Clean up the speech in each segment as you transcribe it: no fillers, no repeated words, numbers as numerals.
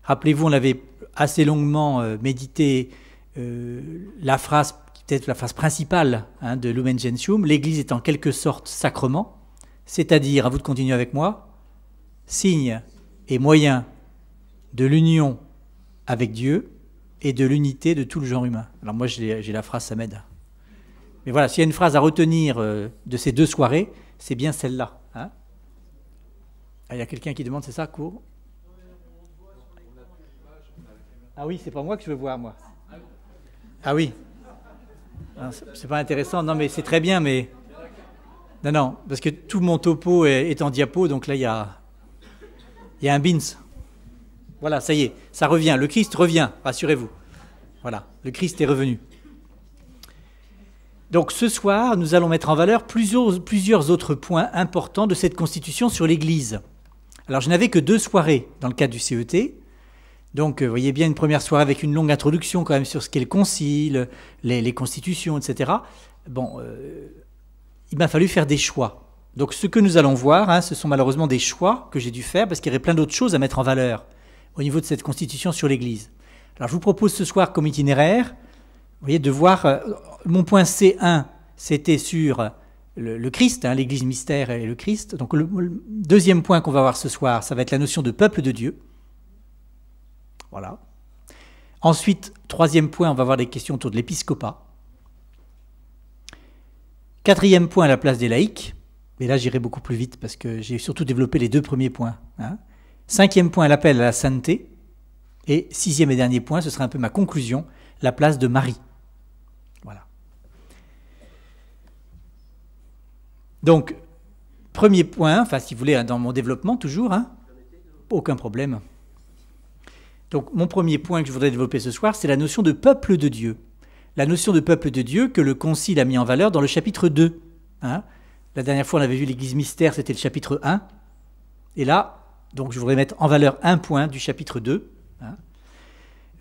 Rappelez-vous, on avait assez longuement médité la phrase, peut-être la phrase principale de Lumen Gentium, l'Église est en quelque sorte sacrement, c'est-à-dire, à vous de continuer avec moi, signe et moyen de l'union avec Dieu et de l'unité de tout le genre humain. Alors moi, j'ai la phrase, ça m'aide. Mais voilà, s'il y a une phrase à retenir de ces 2 soirées, c'est bien celle-là. Hein, il y a quelqu'un qui demande, c'est ça, court? Ah oui, c'est pas moi que je veux voir, moi. Ah oui. C'est pas intéressant. Non, mais c'est très bien, mais... Non, parce que tout mon topo est en diapo, donc là, il y a un bins. Voilà, ça y est, ça revient. Le Christ revient, rassurez-vous. Voilà, le Christ est revenu. Donc ce soir, nous allons mettre en valeur plusieurs autres points importants de cette constitution sur l'Église. Alors, je n'avais que 2 soirées dans le cadre du CET. Donc, vous voyez bien une première soirée avec une longue introduction quand même sur ce qu'est le concile, les constitutions, etc. Bon, il m'a fallu faire des choix. Donc, ce que nous allons voir, ce sont malheureusement des choix que j'ai dû faire parce qu'il y aurait plein d'autres choses à mettre en valeur au niveau de cette constitution sur l'Église. Alors, je vous propose ce soir comme itinéraire, vous voyez, de voir mon point C1, c'était sur le Christ, l'Église mystère et le Christ. Donc, le deuxième point qu'on va voir ce soir, ça va être la notion de peuple de Dieu. Voilà. Ensuite, 3e point, on va voir des questions autour de l'épiscopat. 4e point, la place des laïcs. Et là, j'irai beaucoup plus vite parce que j'ai surtout développé les 2 premiers points. 5e point, l'appel à la sainteté. Et 6e et dernier point, ce sera un peu ma conclusion, la place de Marie. Voilà. Donc, premier point, enfin, si vous voulez, dans mon développement, toujours, aucun problème. Donc, mon premier point que je voudrais développer ce soir, c'est la notion de peuple de Dieu. La notion de peuple de Dieu que le Concile a mis en valeur dans le chapitre 2. La dernière fois, on avait vu l'Église mystère, c'était le chapitre 1. Et là, donc, je voudrais mettre en valeur un point du chapitre 2.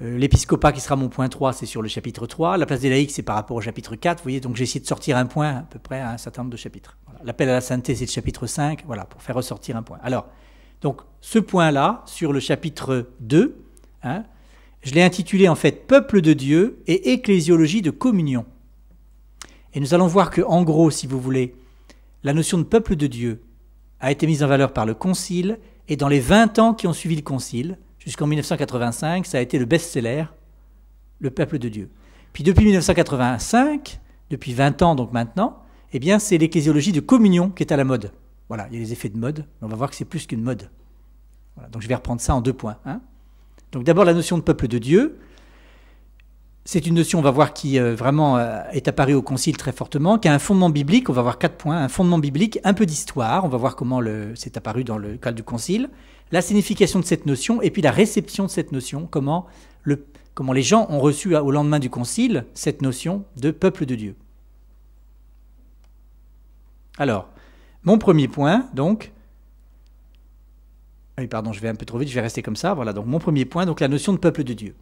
L'épiscopat, qui sera mon point 3, c'est sur le chapitre 3. La place des laïcs, c'est par rapport au chapitre 4. Vous voyez, donc j'ai essayé de sortir un point à peu près à un certain nombre de chapitres. Voilà. L'appel à la sainteté, c'est le chapitre 5. Voilà, pour faire ressortir un point. Alors, donc, ce point-là, sur le chapitre 2, je l'ai intitulé en fait « Peuple de Dieu et ecclésiologie de communion ». Et nous allons voir que, en gros, si vous voulez, la notion de peuple de Dieu a été mise en valeur par le Concile, et dans les 20 ans qui ont suivi le Concile, jusqu'en 1985, ça a été le best-seller, le peuple de Dieu. Puis depuis 1985, depuis 20 ans donc maintenant, eh bien c'est l'ecclésiologie de communion qui est à la mode. Voilà, il y a les effets de mode, mais on va voir que c'est plus qu'une mode. Voilà, donc je vais reprendre ça en 2 points. Donc d'abord la notion de peuple de Dieu, c'est une notion, on va voir, qui vraiment est apparue au Concile très fortement, qui a un fondement biblique, on va voir 4 points, un fondement biblique, un peu d'histoire, on va voir comment c'est apparu dans le cadre du Concile, la signification de cette notion, et puis la réception de cette notion, comment les gens ont reçu au lendemain du Concile cette notion de peuple de Dieu. Alors, mon premier point, donc... Oui, pardon, je vais un peu trop vite, je vais rester comme ça. Voilà, donc mon premier point, donc la notion de peuple de Dieu.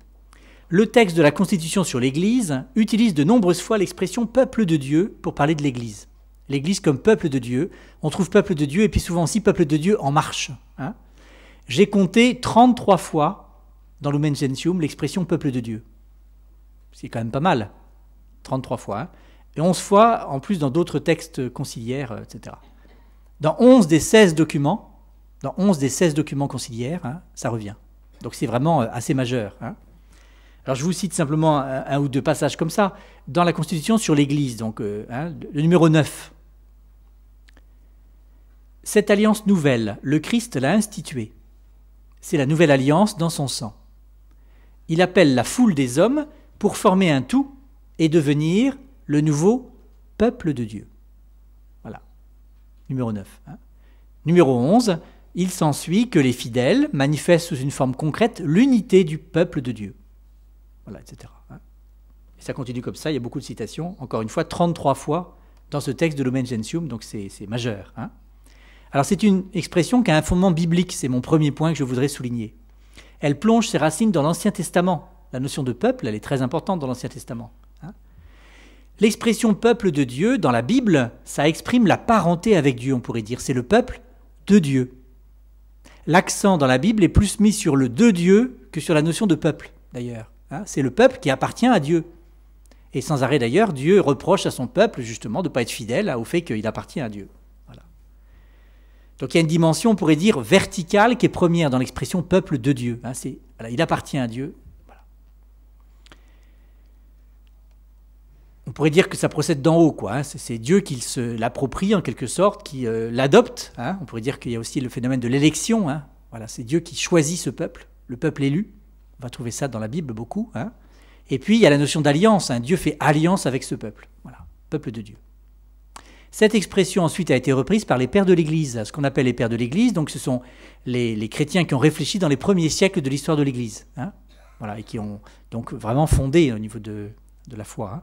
Le texte de la Constitution sur l'Église utilise de nombreuses fois l'expression peuple de Dieu pour parler de l'Église. L'Église comme peuple de Dieu. On trouve peuple de Dieu et puis souvent aussi peuple de Dieu en marche. J'ai compté 33 fois dans Lumen Gentium l'expression peuple de Dieu. C'est quand même pas mal. 33 fois. Et 11 fois en plus dans d'autres textes conciliaires, etc. Dans 11 des 16 documents, conciliaires, ça revient. Donc c'est vraiment assez majeur. Alors je vous cite simplement un ou 2 passages comme ça. Dans la Constitution sur l'Église, donc le numéro 9. Cette alliance nouvelle, le Christ l'a instituée. C'est la nouvelle alliance dans son sang. Il appelle la foule des hommes pour former un tout et devenir le nouveau peuple de Dieu. Voilà. Numéro 9. Numéro 11. Il s'ensuit que les fidèles manifestent sous une forme concrète l'unité du peuple de Dieu. Voilà, etc. Et ça continue comme ça, il y a beaucoup de citations, encore une fois, 33 fois dans ce texte de Lumen Gentium, donc c'est majeur. Alors c'est une expression qui a un fondement biblique, c'est mon premier point que je voudrais souligner. Elle plonge ses racines dans l'Ancien Testament. La notion de peuple, elle est très importante dans l'Ancien Testament. L'expression peuple de Dieu, dans la Bible, ça exprime la parenté avec Dieu, on pourrait dire. C'est le peuple de Dieu. L'accent dans la Bible est plus mis sur le de Dieu que sur la notion de peuple, d'ailleurs. Hein, c'est le peuple qui appartient à Dieu. Et sans arrêt, d'ailleurs, Dieu reproche à son peuple, justement, de ne pas être fidèle au fait qu'il appartient à Dieu. Voilà. Donc il y a une dimension, on pourrait dire, verticale, qui est première dans l'expression peuple de Dieu. Hein, voilà, il appartient à Dieu. Voilà. On pourrait dire que ça procède d'en haut, quoi. Hein, c'est Dieu qui l'approprie, en quelque sorte, qui l'adopte. Hein. On pourrait dire qu'il y a aussi le phénomène de l'élection. Hein. Voilà, c'est Dieu qui choisit ce peuple, le peuple élu. On va trouver ça dans la Bible beaucoup. Hein. Et puis, il y a la notion d'alliance. Hein. Dieu fait alliance avec ce peuple. Voilà, peuple de Dieu. Cette expression, ensuite, a été reprise par les pères de l'Église. Ce qu'on appelle les pères de l'Église, donc ce sont les chrétiens qui ont réfléchi dans les premiers siècles de l'histoire de l'Église. Hein. Voilà, et qui ont donc vraiment fondé au niveau de la foi. Hein.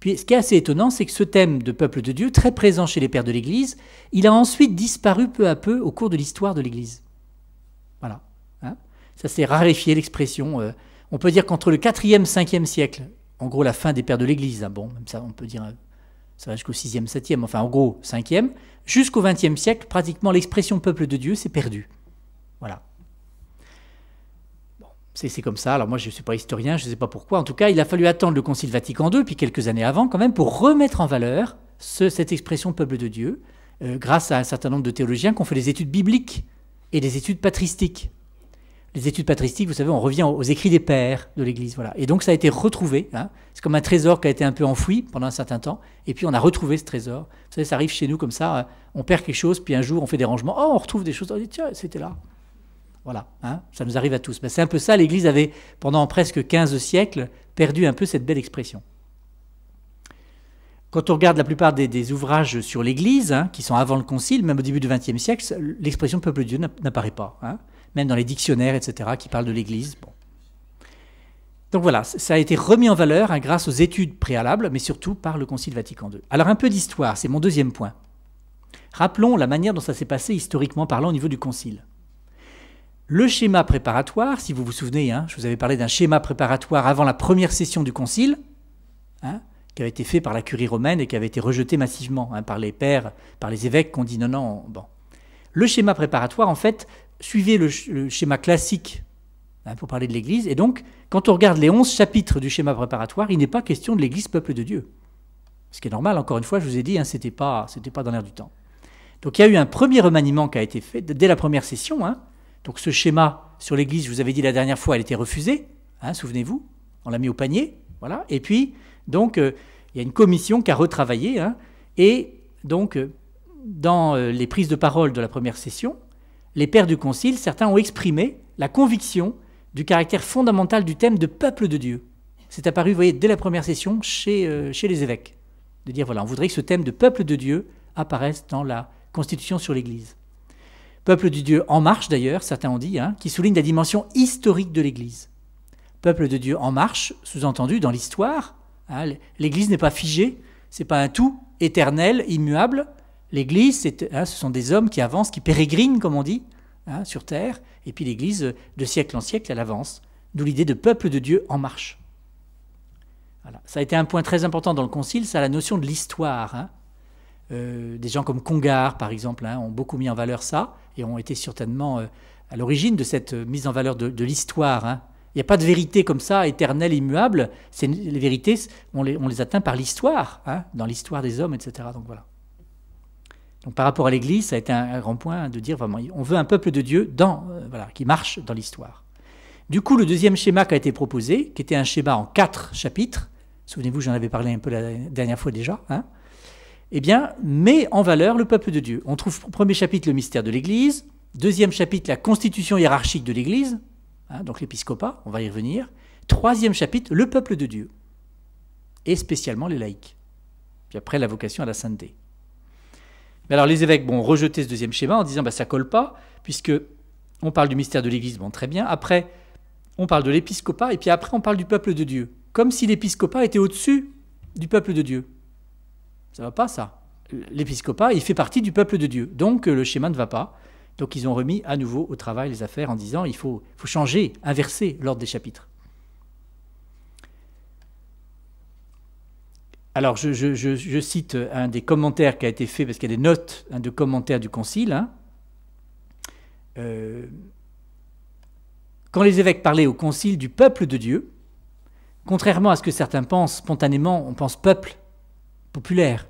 Puis, ce qui est assez étonnant, c'est que ce thème de peuple de Dieu, très présent chez les pères de l'Église, il a ensuite disparu peu à peu au cours de l'histoire de l'Église. Voilà. Hein. Ça s'est raréfié, l'expression. On peut dire qu'entre le 4e et 5e siècle, en gros la fin des pères de l'Église, hein, bon, même ça on peut dire, ça va jusqu'au 6e, 7e, enfin en gros 5e, jusqu'au 20e siècle, pratiquement l'expression peuple de Dieu s'est perdue. Voilà. Bon, c'est comme ça, alors moi je ne suis pas historien, je ne sais pas pourquoi, en tout cas il a fallu attendre le Concile Vatican II, puis quelques années avant quand même, pour remettre en valeur cette expression peuple de Dieu, grâce à un certain nombre de théologiens qui ont fait des études bibliques et des études patristiques. Les études patristiques, vous savez, on revient aux écrits des pères de l'Église. Voilà. Et donc ça a été retrouvé. Hein. C'est comme un trésor qui a été un peu enfoui pendant un certain temps. Et puis on a retrouvé ce trésor. Vous savez, ça arrive chez nous comme ça. On perd quelque chose, puis un jour on fait des rangements. Oh, on retrouve des choses. On dit, tiens, c'était là. Voilà. Hein. Ça nous arrive à tous. Ben, c'est un peu ça. L'Église avait, pendant presque 15 siècles, perdu un peu cette belle expression. Quand on regarde la plupart des ouvrages sur l'Église, hein, qui sont avant le Concile, même au début du XXe siècle, l'expression peuple de Dieu n'apparaît pas. Hein. Même dans les dictionnaires, etc., qui parlent de l'Église. Bon. Donc voilà, ça a été remis en valeur hein, grâce aux études préalables, mais surtout par le Concile Vatican II. Alors un peu d'histoire, c'est mon deuxième point. Rappelons la manière dont ça s'est passé historiquement parlant au niveau du Concile. Le schéma préparatoire, si vous vous souvenez, hein, je vous avais parlé d'un schéma préparatoire avant la première session du Concile, hein, qui avait été fait par la curie romaine et qui avait été rejeté massivement hein, par les pères, par les évêques qui ont dit non, non, bon. Le schéma préparatoire, en fait, suivait le schéma classique hein, pour parler de l'Église. Et donc, quand on regarde les 11 chapitres du schéma préparatoire, il n'est pas question de l'Église peuple de Dieu. Ce qui est normal, encore une fois, je vous ai dit, hein, c'était pas dans l'air du temps. Donc il y a eu un premier remaniement qui a été fait dès la première session. Hein. Donc ce schéma sur l'Église, je vous avais dit la dernière fois, elle était refusée, hein, souvenez-vous, on l'a mis au panier. Voilà. Et puis, donc, il y a une commission qui a retravaillé. Hein, et donc, dans les prises de parole de la première session, les pères du Concile, certains ont exprimé la conviction du caractère fondamental du thème de peuple de Dieu. C'est apparu, vous voyez, dès la première session chez les évêques. De dire, voilà, on voudrait que ce thème de peuple de Dieu apparaisse dans la Constitution sur l'Église. Peuple de Dieu en marche, d'ailleurs, certains ont dit, hein, qui souligne la dimension historique de l'Église. Peuple de Dieu en marche, sous-entendu, dans l'histoire. Hein, l'Église n'est pas figée, ce n'est pas un tout éternel, immuable. L'Église, ce sont des hommes qui avancent, qui pérégrinent, comme on dit, hein, sur terre. Et puis l'Église, de siècle en siècle, elle avance. D'où l'idée de peuple de Dieu en marche. Voilà. Ça a été un point très important dans le Concile, c'est la notion de l'histoire. Hein. Des gens comme Congar, par exemple, hein, ont beaucoup mis en valeur ça et ont été certainement à l'origine de cette mise en valeur de l'histoire. Hein. Il n'y a pas de vérité comme ça, éternelle, immuable. Les vérités, on les atteint par l'histoire, hein, dans l'histoire des hommes, etc. Donc voilà. Donc par rapport à l'Église, ça a été un grand point de dire vraiment, on veut un peuple de Dieu voilà, qui marche dans l'histoire. Du coup, le deuxième schéma qui a été proposé, qui était un schéma en 4 chapitres, souvenez-vous, j'en avais parlé un peu la dernière fois déjà, hein, eh bien, met en valeur le peuple de Dieu. On trouve au premier chapitre le mystère de l'Église, deuxième chapitre la constitution hiérarchique de l'Église, hein, donc l'épiscopat, on va y revenir, troisième chapitre le peuple de Dieu, et spécialement les laïcs. Puis après la vocation à la sainteté. Mais alors les évêques ont rejeté ce deuxième schéma en disant ça ne colle pas, puisque on parle du mystère de l'Église, bon très bien, après on parle de l'épiscopat, et puis après on parle du peuple de Dieu, comme si l'épiscopat était au-dessus du peuple de Dieu. Ça ne va pas ça. L'épiscopat, il fait partie du peuple de Dieu, donc le schéma ne va pas. Donc ils ont remis à nouveau au travail les affaires en disant il faut changer, inverser l'ordre des chapitres. Alors, je cite un des commentaires qui a été fait, parce qu'il y a des notes de commentaires du Concile. Hein. quand les évêques parlaient au concile du peuple de Dieu, contrairement à ce que certains pensent spontanément, on pense peuple populaire.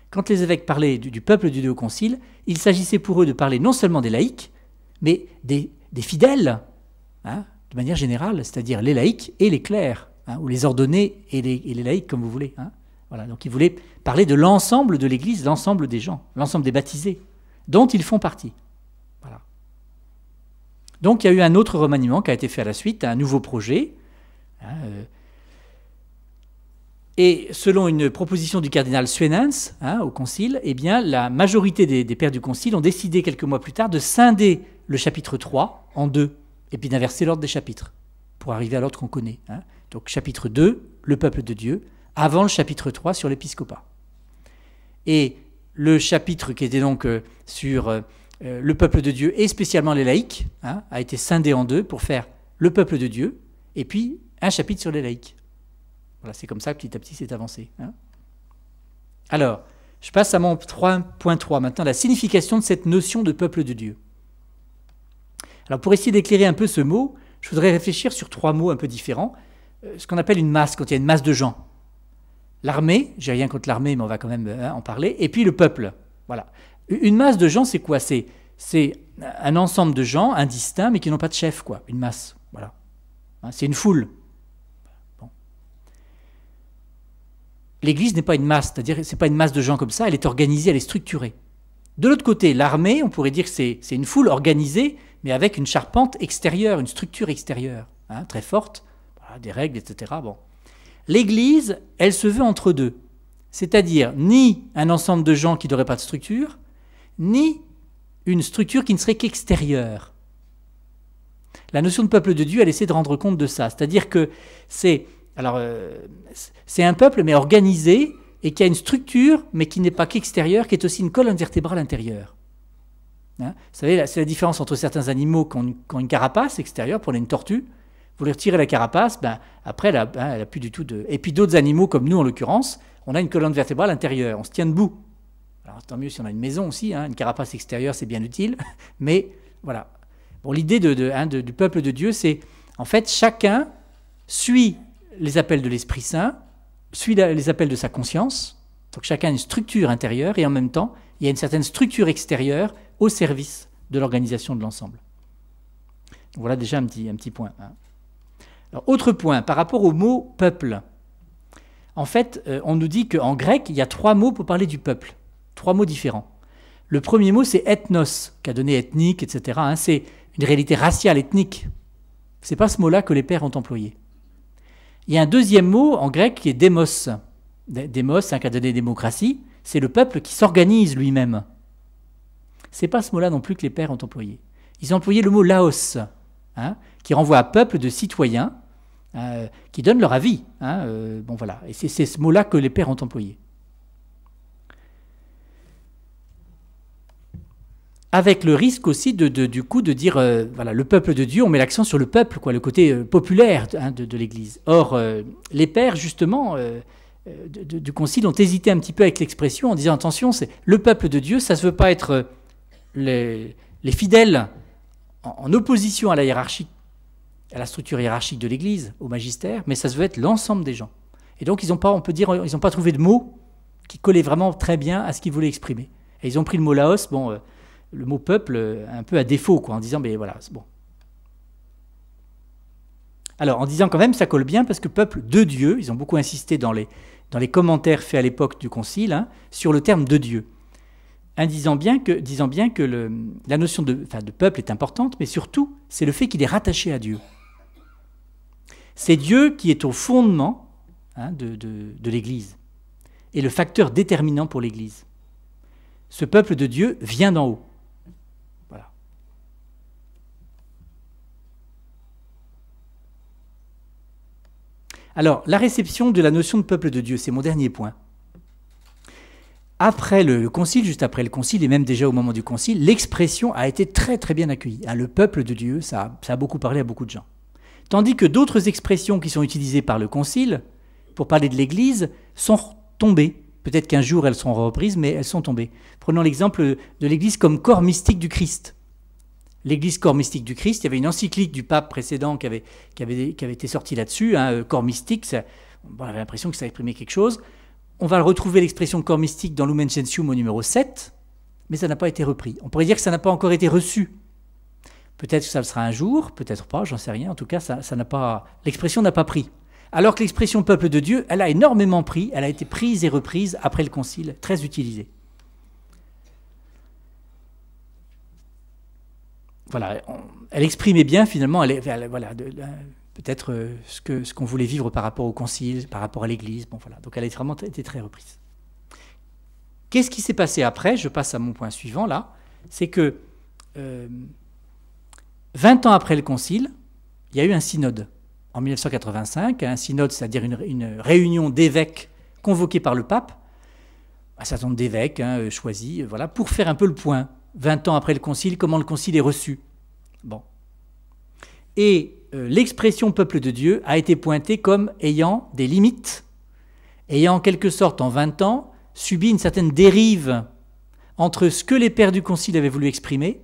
Quand les évêques parlaient du peuple de Dieu au concile, il s'agissait pour eux de parler non seulement des laïcs, mais des fidèles, hein, de manière générale, c'est-à-dire les laïcs et les clercs, hein, ou les ordonnés et les laïcs, comme vous voulez. Hein. Voilà, donc ils voulaient parler de l'ensemble de l'Église, l'ensemble des gens, l'ensemble des baptisés, dont ils font partie. Voilà. Donc il y a eu un autre remaniement qui a été fait à la suite, un nouveau projet. Hein, et selon une proposition du cardinal Suenens, hein, au concile, eh bien, la majorité des pères du concile ont décidé quelques mois plus tard de scinder le chapitre 3 en deux, et puis d'inverser l'ordre des chapitres, pour arriver à l'ordre qu'on connaît. Hein. Donc chapitre 2, le peuple de Dieu, avant le chapitre 3 sur l'épiscopat. Et le chapitre qui était donc sur le peuple de Dieu, et spécialement les laïcs, hein, a été scindé en deux pour faire le peuple de Dieu, et puis un chapitre sur les laïcs. Voilà, c'est comme ça que petit à petit c'est avancé. Hein. Alors, je passe à mon 3.3 maintenant, la signification de cette notion de peuple de Dieu. Alors, pour essayer d'éclairer un peu ce mot, je voudrais réfléchir sur 3 mots un peu différents. Ce qu'on appelle une masse, quand il y a une masse de gens. L'armée, j'ai rien contre l'armée, mais on va quand même en parler. Et puis le peuple. Voilà. Une masse de gens, c'est quoi? C'est un ensemble de gens indistincts, mais qui n'ont pas de chef, quoi. Une masse. Voilà. Hein, c'est une foule. L'Église n'est pas une masse, c'est-à-dire que ce n'est pas une masse de gens comme ça, elle est organisée, elle est structurée. De l'autre côté, l'armée, on pourrait dire que c'est une foule organisée, mais avec une charpente extérieure, une structure extérieure, hein, très forte, voilà, des règles, etc. Bon. L'Église, elle se veut entre deux, c'est-à-dire ni un ensemble de gens qui n'auraient pas de structure, ni une structure qui ne serait qu'extérieure. La notion de peuple de Dieu, elle essaie de rendre compte de ça, c'est-à-dire que c'est un peuple, mais organisé, et qui a une structure, mais qui n'est pas qu'extérieure, qui est aussi une colonne vertébrale intérieure. Hein, vous savez, c'est la différence entre certains animaux qui ont une carapace extérieure, prenez une tortue, vous lui retirez la carapace, ben, après, elle a plus du tout de... Et puis d'autres animaux, comme nous en l'occurrence, on a une colonne vertébrale intérieure, on se tient debout. Alors tant mieux si on a une maison aussi, hein, une carapace extérieure, c'est bien utile, mais voilà. Bon, l'idée du peuple de Dieu, c'est, en fait, chacun suit les appels de l'Esprit Saint, suit les appels de sa conscience, donc chacun a une structure intérieure, et en même temps, il y a une certaine structure extérieure au service de l'organisation de l'ensemble. Voilà déjà un petit point. Hein. Alors, autre point, par rapport au mot « peuple », en fait, on nous dit qu'en grec, il y a 3 mots pour parler du peuple, 3 mots différents. Le premier mot, c'est « ethnos », qui a donné « ethnique », etc. Hein, c'est une réalité raciale, ethnique. Ce n'est pas ce mot-là que les pères ont employé. Il y a un deuxième mot en grec qui est démos. Démos, hein, qui a donné démocratie, c'est le peuple qui s'organise lui-même. Ce n'est pas ce mot-là non plus que les pères ont employé. Ils ont employé le mot laos, hein, qui renvoie à peuple de citoyens qui donnent leur avis. Hein, bon, voilà. Et c'est ce mot-là que les pères ont employé. Avec le risque aussi du coup de dire, voilà, le peuple de Dieu, on met l'accent sur le peuple, quoi, le côté populaire hein, de l'Église. Or, les pères, justement, du Concile ont hésité un petit peu avec l'expression en disant, attention, c'est le peuple de Dieu, ça ne veut pas être les fidèles en opposition à la hiérarchie, à la structure hiérarchique de l'Église, au magistère, mais ça se veut être l'ensemble des gens. Et donc, ils n'ont pas, on peut dire, ils n'ont pas trouvé de mots qui collaient vraiment très bien à ce qu'ils voulaient exprimer. Et ils ont pris le mot laos, bon... le mot peuple un peu à défaut, quoi, en disant, mais voilà, c'est bon. Alors, en disant quand même, ça colle bien, parce que peuple de Dieu, ils ont beaucoup insisté dans les commentaires faits à l'époque du Concile, hein, sur le terme de Dieu. Disant bien que la notion de peuple est importante, mais surtout, c'est le fait qu'il est rattaché à Dieu. C'est Dieu qui est au fondement hein, de l'Église, et le facteur déterminant pour l'Église. Ce peuple de Dieu vient d'en haut. Alors, la réception de la notion de peuple de Dieu, c'est mon dernier point. Après le concile, juste après le concile, et même déjà au moment du concile, l'expression a été très très bien accueillie. Hein, le peuple de Dieu, ça a beaucoup parlé à beaucoup de gens. Tandis que d'autres expressions qui sont utilisées par le concile, pour parler de l'Église, sont tombées. Peut-être qu'un jour elles seront reprises, mais elles sont tombées. Prenons l'exemple de l'Église comme corps mystique du Christ. l'Église corps mystique du Christ. Il y avait une encyclique du pape précédent qui avait été sortie là-dessus, hein, corps mystique, on avait l'impression que ça exprimait quelque chose. On va retrouver l'expression corps mystique dans Lumen Gentium au numéro 7, mais ça n'a pas été repris. On pourrait dire que ça n'a pas encore été reçu. Peut-être que ça le sera un jour, peut-être pas, j'en sais rien. En tout cas, l'expression n'a pas pris. Alors que l'expression peuple de Dieu, elle a énormément pris, elle a été prise et reprise après le concile, très utilisée. Voilà, elle exprimait bien finalement, voilà, peut-être ce qu'on voulait vivre par rapport au concile, par rapport à l'Église. Bon, voilà. Donc elle a vraiment été très reprise. Qu'est-ce qui s'est passé après? Je passe à mon point suivant là. C'est que 20 ans après le concile, il y a eu un synode. En 1985, un synode, c'est-à-dire une réunion d'évêques convoquée par le pape, un certain nombre d'évêques choisis, voilà, pour faire un peu le point. 20 ans après le concile, comment le concile est reçu. Bon. Et l'expression peuple de Dieu a été pointée comme ayant des limites, ayant en quelque sorte en 20 ans subi une certaine dérive entre ce que les pères du concile avaient voulu exprimer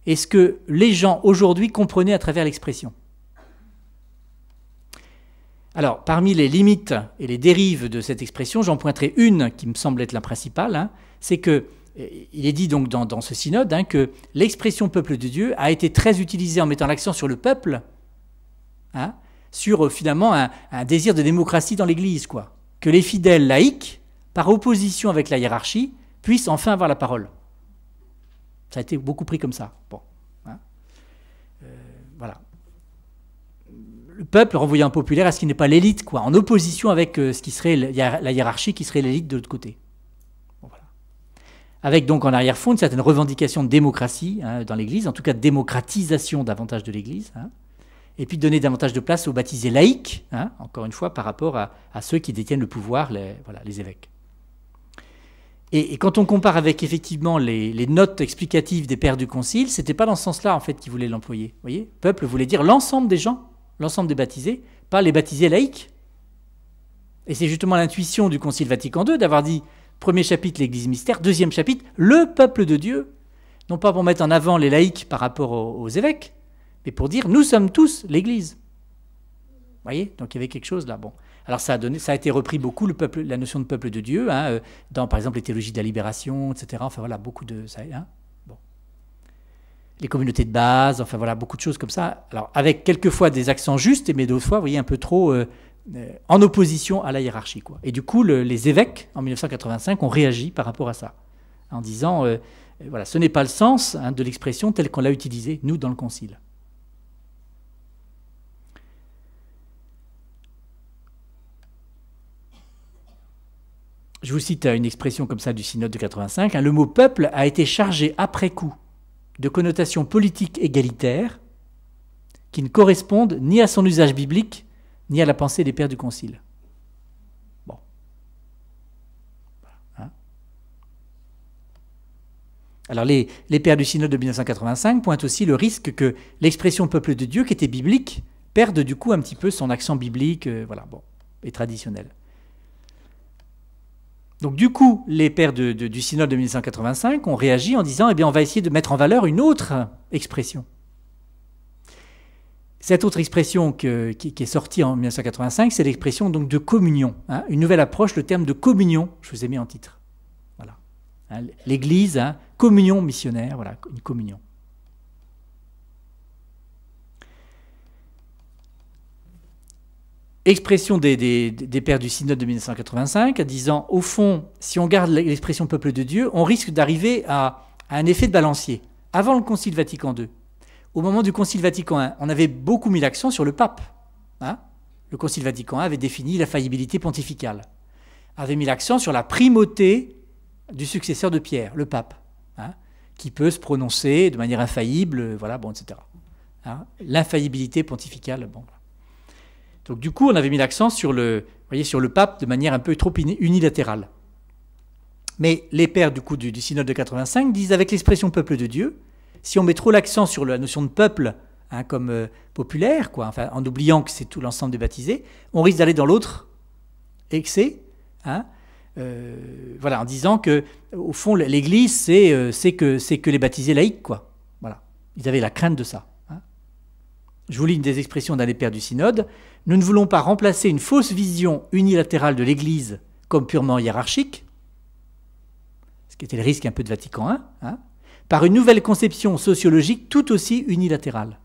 et ce que les gens aujourd'hui comprenaient à travers l'expression. Alors, parmi les limites et les dérives de cette expression, j'en pointerai une qui me semble être la principale, hein, c'est que il est dit donc dans ce synode que l'expression peuple de Dieu a été très utilisée en mettant l'accent sur le peuple, hein, sur finalement un désir de démocratie dans l'Église, quoi. Que les fidèles laïcs, par opposition avec la hiérarchie, puissent enfin avoir la parole. Ça a été beaucoup pris comme ça. Bon, hein. Voilà. Le peuple renvoyé en populaire à ce qui n'est pas l'élite, quoi, en opposition avec ce qui serait la hiérarchie qui serait l'élite de l'autre côté. Bon, voilà. Avec donc en arrière-fond une certaine revendication de démocratie dans l'Église, en tout cas de démocratisation davantage de l'Église, hein, et puis de donner davantage de place aux baptisés laïcs, hein, encore une fois par rapport à ceux qui détiennent le pouvoir, les évêques. Et quand on compare avec effectivement les notes explicatives des pères du concile, c'était pas dans ce sens-là en fait qu'ils voulaient l'employer. Vous voyez, peuple voulait dire l'ensemble des gens, l'ensemble des baptisés, pas les baptisés laïcs. Et c'est justement l'intuition du Concile Vatican II d'avoir dit, premier chapitre, l'Église mystère, deuxième chapitre, le peuple de Dieu, non pas pour mettre en avant les laïcs par rapport aux évêques, mais pour dire, nous sommes tous l'Église. Vous voyez, donc il y avait quelque chose là. Bon. Alors ça a été repris beaucoup, la notion de peuple de Dieu, hein, dans par exemple les théologies de la libération, etc. Enfin voilà, beaucoup de ça. Hein, bon. Les communautés de base, enfin voilà, beaucoup de choses comme ça. Alors avec quelquefois des accents justes, mais d'autres fois, vous voyez, un peu trop en opposition à la hiérarchie, quoi. Et du coup, les évêques, en 1985, ont réagi par rapport à ça, en disant, voilà, ce n'est pas le sens de l'expression telle qu'on l'a utilisée, nous, dans le Concile. Je vous cite une expression comme ça du synode de 85, le mot « peuple » a été chargé après coup de connotations politiques égalitaires qui ne correspondent ni à son usage biblique, ni à la pensée des pères du Concile. Bon. Hein. Alors les pères du synode de 1985 pointent aussi le risque que l'expression « peuple de Dieu », qui était biblique, perde du coup un petit peu son accent biblique voilà, bon, et traditionnel. Donc du coup, les pères du synode de 1985 ont réagi en disant, eh bien, on va essayer de mettre en valeur une autre expression. Cette autre expression qui est sortie en 1985, c'est l'expression donc de communion. Hein, une nouvelle approche, le terme de communion, je vous ai mis en titre. Voilà. Hein, l'Église, hein, communion missionnaire, voilà, une communion. Expression des pères du synode de 1985, disant, au fond, si on garde l'expression peuple de Dieu, on risque d'arriver à un effet de balancier. Avant le Concile Vatican II, au moment du Concile Vatican I, on avait beaucoup mis l'accent sur le pape. Hein, le Concile Vatican I avait défini la faillibilité pontificale, avait mis l'accent sur la primauté du successeur de Pierre, le pape, hein, qui peut se prononcer de manière infaillible, voilà, bon, etc. Hein, l'infaillibilité pontificale, bon. Donc du coup, on avait mis l'accent sur le pape de manière un peu trop unilatérale. Mais les pères du synode de 85 disent, avec l'expression peuple de Dieu, si on met trop l'accent sur la notion de peuple, hein, comme populaire, quoi, enfin, en oubliant que c'est tout l'ensemble des baptisés, on risque d'aller dans l'autre excès, hein, voilà, en disant que au fond l'Église c'est que les baptisés laïcs, quoi. Voilà. Ils avaient la crainte de ça. Hein. Je vous lis une des expressions d'un des pères du synode. « Nous ne voulons pas remplacer une fausse vision unilatérale de l'Église comme purement hiérarchique, ce qui était le risque un peu de Vatican I, hein, par une nouvelle conception sociologique tout aussi unilatérale.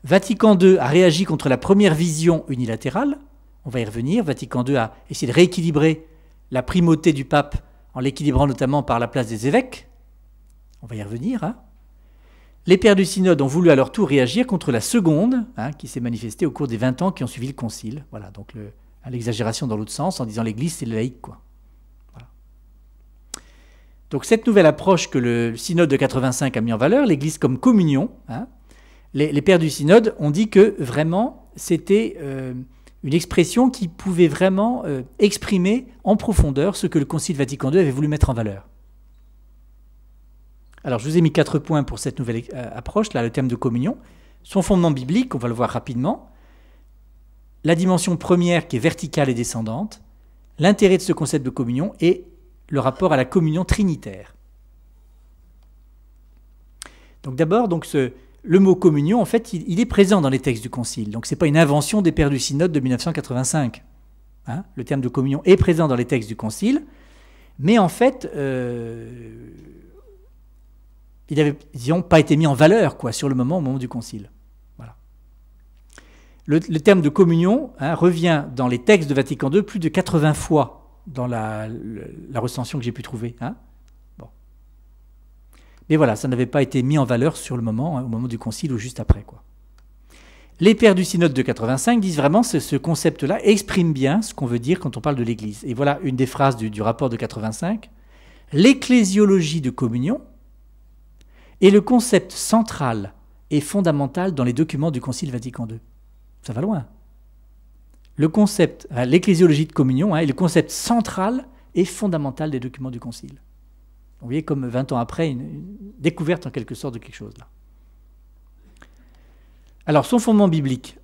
Vatican II a réagi contre la première vision unilatérale, on va y revenir. Vatican II a essayé de rééquilibrer la primauté du pape en l'équilibrant notamment par la place des évêques, on va y revenir. Hein. Les pères du synode ont voulu à leur tour réagir contre la seconde, hein, qui s'est manifestée au cours des 20 ans qui ont suivi le concile. Voilà, donc l'exagération dans l'autre sens, en disant l'Église c'est le laïque, quoi. Voilà. Donc cette nouvelle approche que le synode de 85 a mis en valeur, l'Église comme communion, hein, les pères du synode ont dit que vraiment c'était une expression qui pouvait vraiment exprimer en profondeur ce que le Concile Vatican II avait voulu mettre en valeur. Alors, je vous ai mis 4 points pour cette nouvelle approche, là, le thème de communion. Son fondement biblique, on va le voir rapidement. La dimension première qui est verticale et descendante. L'intérêt de ce concept de communion et le rapport à la communion trinitaire. Donc d'abord, le mot communion, en fait, il est présent dans les textes du Concile. Donc ce n'est pas une invention des pères du synode de 1985. Hein, le terme de communion est présent dans les textes du Concile, mais en fait... il n'avait, disons, pas été mis en valeur quoi, sur le moment, au moment du concile. Voilà. Le terme de communion revient dans les textes de Vatican II plus de 80 fois dans la recension que j'ai pu trouver. Hein. Bon. Mais voilà, ça n'avait pas été mis en valeur sur le moment, au moment du concile ou juste après. Quoi. Les pères du synode de 85 disent vraiment que ce concept-là exprime bien ce qu'on veut dire quand on parle de l'Église. Et voilà une des phrases du rapport de 85. L'ecclésiologie de communion est le concept central et fondamental dans les documents du Concile Vatican II. Ça va loin. Le concept, l'ecclésiologie de communion est le concept central et fondamental des documents du Concile. Vous voyez, comme 20 ans après, une découverte en quelque sorte de quelque chose là. Alors, son fondement biblique.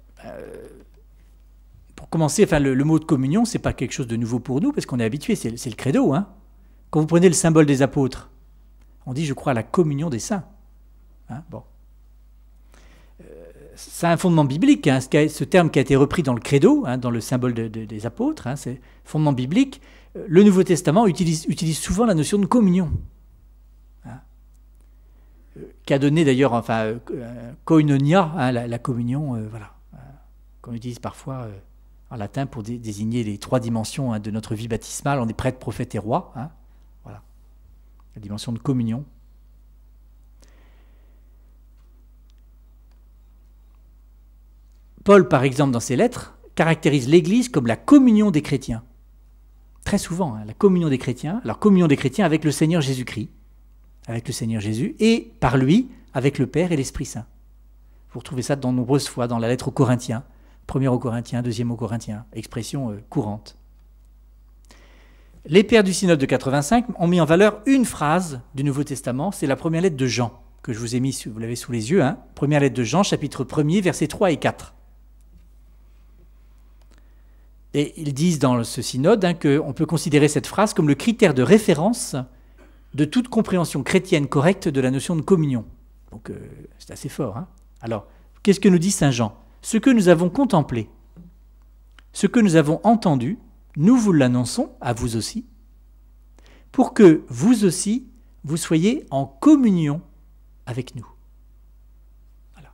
Pour commencer, le mot de communion, ce n'est pas quelque chose de nouveau pour nous, parce qu'on est habitué, c'est le credo. Hein. Quand vous prenez le symbole des apôtres, on dit, je crois à la communion des saints. Hein, bon. C'est un fondement biblique, hein, ce terme qui a été repris dans le credo, hein, dans le symbole des apôtres, hein, c'est fondement biblique. Le Nouveau Testament utilise souvent la notion de communion, hein, qu'a donné d'ailleurs, koinonia, hein, la communion, voilà, qu'on utilise parfois en latin pour désigner les 3 dimensions hein, de notre vie baptismale. On est prêtre, prophète et roi. Hein, voilà. La dimension de communion. Paul, par exemple, dans ses lettres, caractérise l'Église comme la communion des chrétiens. Très souvent, hein, la communion des chrétiens. Alors, communion des chrétiens avec le Seigneur Jésus-Christ, avec le Seigneur Jésus, et par lui, avec le Père et l'Esprit Saint. Vous retrouvez ça de nombreuses fois dans la lettre aux Corinthiens, 1er aux Corinthiens, 2e aux Corinthiens, expression courante. Les pères du synode de 85 ont mis en valeur une phrase du Nouveau Testament, c'est la première lettre de Jean, que je vous ai mis, vous l'avez sous les yeux, hein, première lettre de Jean, chapitre 1er, versets 3 et 4. Et ils disent dans ce synode hein, qu'on peut considérer cette phrase comme le critère de référence de toute compréhension chrétienne correcte de la notion de communion. Donc c'est assez fort. Hein. Alors, qu'est-ce que nous dit saint Jean ? Ce que nous avons contemplé, ce que nous avons entendu, nous vous l'annonçons, à vous aussi, pour que vous aussi, vous soyez en communion avec nous. Voilà.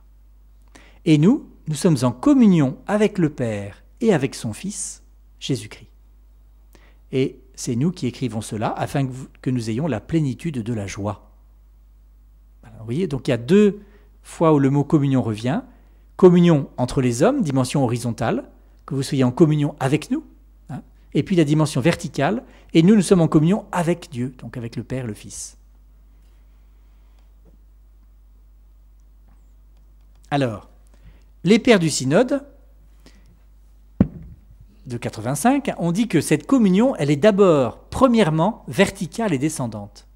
Et nous sommes en communion avec le Père et avec son Fils, Jésus-Christ. Et c'est nous qui écrivons cela afin que nous ayons la plénitude de la joie. Alors, vous voyez, donc il y a 2 fois où le mot communion revient. Communion entre les hommes, dimension horizontale, que vous soyez en communion avec nous, hein, et puis la dimension verticale, et nous sommes en communion avec Dieu, donc avec le Père et le Fils. Alors, les pères du synode de 85 ont dit que cette communion, elle est d'abord, premièrement, verticale et descendante.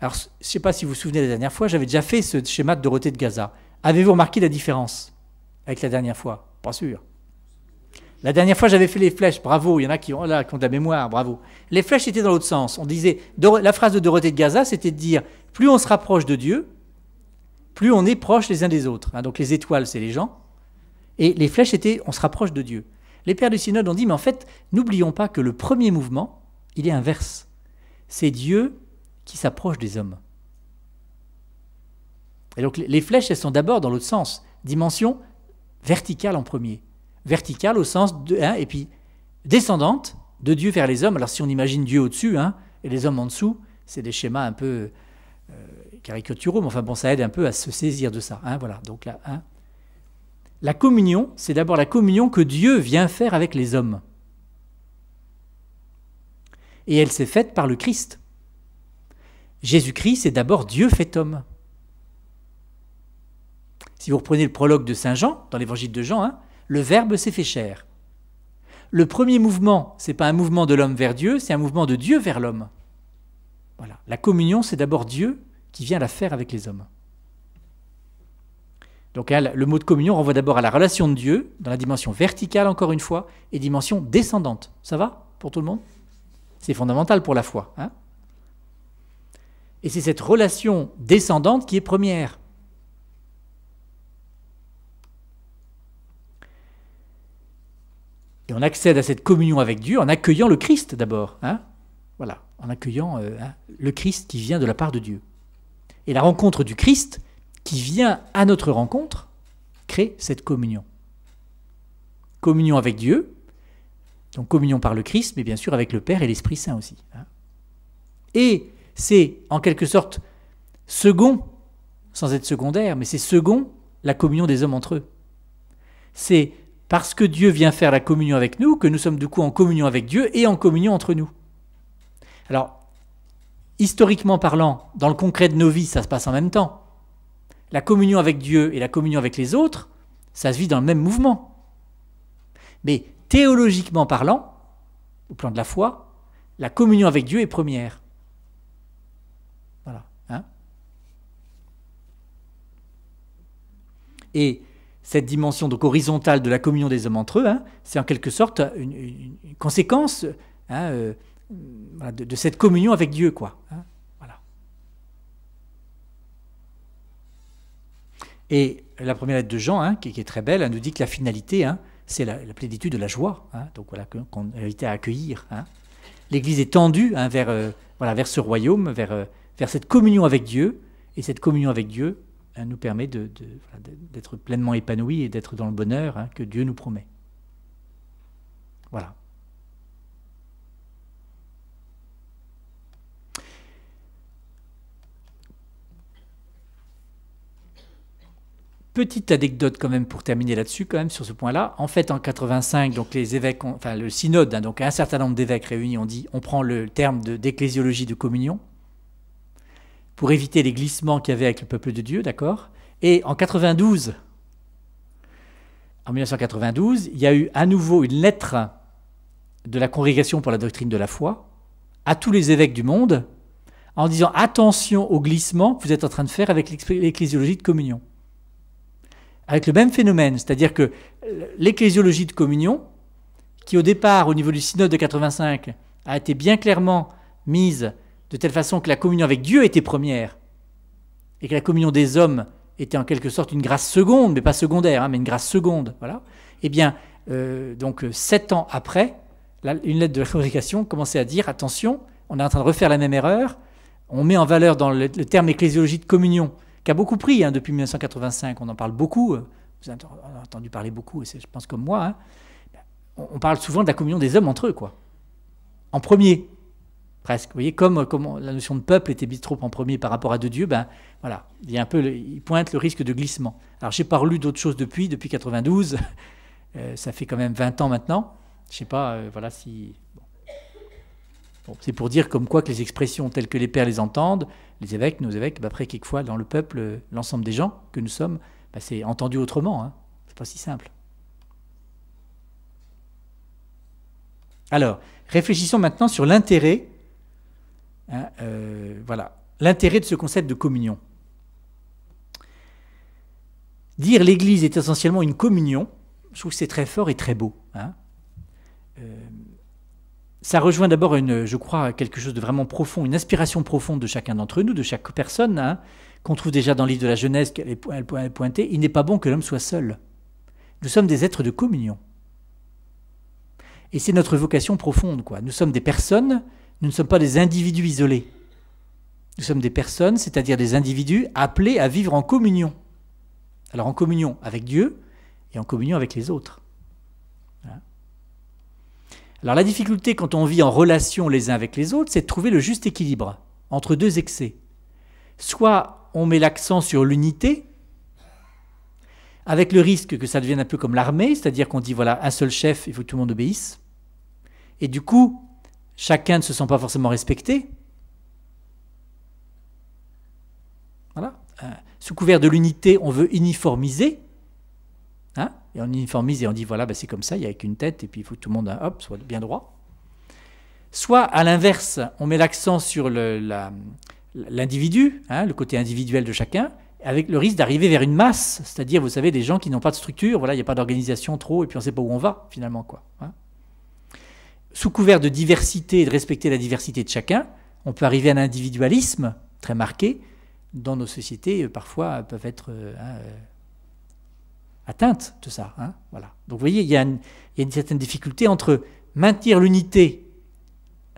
Alors, je ne sais pas si vous vous souvenez la dernière fois, j'avais déjà fait ce schéma de Dorothée de Gaza. Avez-vous remarqué la différence avec la dernière fois? Pas sûr. La dernière fois, j'avais fait les flèches. Bravo, il y en a qui ont de la mémoire, bravo. Les flèches étaient dans l'autre sens. On disait, la phrase de Dorothée de Gaza, c'était de dire, plus on se rapproche de Dieu, plus on est proche les uns des autres. Donc les étoiles, c'est les gens, et les flèches étaient, on se rapproche de Dieu. Les pères du synode ont dit, mais en fait, n'oublions pas que le premier mouvement, il est inverse. C'est Dieu qui s'approche des hommes. Et donc les flèches, elles sont d'abord dans l'autre sens. Dimension verticale en premier. Verticale au sens de... et puis descendante de Dieu vers les hommes. Alors si on imagine Dieu au-dessus et les hommes en dessous, c'est des schémas un peu caricaturaux, mais enfin bon, ça aide un peu à se saisir de ça. Voilà, donc là, la communion, c'est d'abord la communion que Dieu vient faire avec les hommes. Et elle s'est faite par le Christ. Jésus-Christ, c'est d'abord Dieu fait homme. Si vous reprenez le prologue de Saint Jean, dans l'évangile de Jean, le Verbe s'est fait chair. Le premier mouvement, ce n'est pas un mouvement de l'homme vers Dieu, c'est un mouvement de Dieu vers l'homme. Voilà. La communion, c'est d'abord Dieu qui vient la faire avec les hommes. Donc le mot de communion renvoie d'abord à la relation de Dieu, dans la dimension verticale encore une fois, et dimension descendante. Ça va pour tout le monde? C'est fondamental pour la foi. Et c'est cette relation descendante qui est première. Et on accède à cette communion avec Dieu en accueillant le Christ d'abord. Voilà, en accueillant le Christ qui vient de la part de Dieu. Et la rencontre du Christ qui vient à notre rencontre crée cette communion. Communion avec Dieu, donc communion par le Christ, mais bien sûr avec le Père et l'Esprit Saint aussi. Et c'est en quelque sorte second, sans être secondaire, mais c'est second la communion des hommes entre eux. C'est parce que Dieu vient faire la communion avec nous que nous sommes du coup en communion avec Dieu et en communion entre nous. Alors, historiquement parlant, dans le concret de nos vies, ça se passe en même temps. La communion avec Dieu et la communion avec les autres, ça se vit dans le même mouvement. Mais théologiquement parlant, au plan de la foi, la communion avec Dieu est première. Voilà. Et cette dimension donc horizontale de la communion des hommes entre eux, c'est en quelque sorte une conséquence de cette communion avec Dieu, quoi. Et la première lettre de Jean, qui est très belle, nous dit que la finalité, c'est la plénitude de la joie. Donc voilà, qu'on invite à accueillir. L'Église est tendue vers ce royaume, vers cette communion avec Dieu. Et cette communion avec Dieu nous permet d'être pleinement épanouis et d'être dans le bonheur que Dieu nous promet. Voilà. Petite anecdote quand même pour terminer là-dessus, quand même sur ce point-là. En fait, en 85, donc les évêques, le synode, donc un certain nombre d'évêques réunis ont dit, on prend le terme d'ecclésiologie de communion pour éviter les glissements qu'il y avait avec le peuple de Dieu, d'accord. Et en 1992, il y a eu à nouveau une lettre de la Congrégation pour la doctrine de la foi à tous les évêques du monde en disant attention aux glissements que vous êtes en train de faire avec l'ecclésiologie de communion. Avec le même phénomène, c'est-à-dire que l'ecclésiologie de communion, qui au départ, au niveau du synode de 85, a été bien clairement mise de telle façon que la communion avec Dieu était première, et que la communion des hommes était en quelque sorte une grâce seconde, mais pas secondaire, mais une grâce seconde, voilà. Eh bien, donc 7 ans après, une lettre de la congrégation commençait à dire, attention, on est en train de refaire la même erreur, on met en valeur dans le terme ecclésiologie de communion, qui a beaucoup pris depuis 1985, on en parle beaucoup, vous avez entendu parler beaucoup, et je pense comme moi, on parle souvent de la communion des hommes entre eux, quoi. En premier, presque. Vous voyez, comme la notion de peuple était mise trop en premier par rapport à de Dieu, voilà, il pointe le risque de glissement. Alors, je n'ai pas relu d'autres choses depuis 92, ça fait quand même 20 ans maintenant, je ne sais pas, voilà, si... Bon, c'est pour dire comme quoi que les expressions telles que les pères les entendent, les évêques, nos évêques, après quelquefois dans le peuple, l'ensemble des gens que nous sommes, c'est entendu autrement, c'est pas si simple. Alors, réfléchissons maintenant sur l'intérêt, voilà, l'intérêt de ce concept de communion. Dire l'Église est essentiellement une communion, je trouve que c'est très fort et très beau. Ça rejoint d'abord, je crois, quelque chose de vraiment profond, une inspiration profonde de chacun d'entre nous, de chaque personne, qu'on trouve déjà dans le livre de la Genèse, qu'elle est pointée, il n'est pas bon que l'homme soit seul. Nous sommes des êtres de communion. Et c'est notre vocation profonde, quoi. Nous sommes des personnes, nous ne sommes pas des individus isolés. Nous sommes des personnes, c'est-à-dire des individus appelés à vivre en communion. Alors en communion avec Dieu et en communion avec les autres. Voilà. Alors la difficulté quand on vit en relation les uns avec les autres, c'est de trouver le juste équilibre entre deux excès. Soit on met l'accent sur l'unité, avec le risque que ça devienne un peu comme l'armée, c'est-à-dire qu'on dit voilà, un seul chef, il faut que tout le monde obéisse. Et du coup, chacun ne se sent pas forcément respecté. Voilà. Sous couvert de l'unité, on veut uniformiser. Hein, et on uniformise et on dit voilà, ben c'est comme ça, il n'y a qu'une tête, et puis il faut que tout le monde hop, soit bien droit. Soit, à l'inverse, on met l'accent sur l'individu, hein, le côté individuel de chacun, avec le risque d'arriver vers une masse, c'est-à-dire, vous savez, des gens qui n'ont pas de structure, voilà, il n'y a pas d'organisation trop, et puis on ne sait pas où on va, finalement, quoi. Hein. Sous couvert de diversité et de respecter la diversité de chacun, on peut arriver à un individualisme très marqué, dont nos sociétés, parfois, peuvent être atteintes de ça. Hein, voilà. Donc, vous voyez, il y a une certaine difficulté entre maintenir l'unité,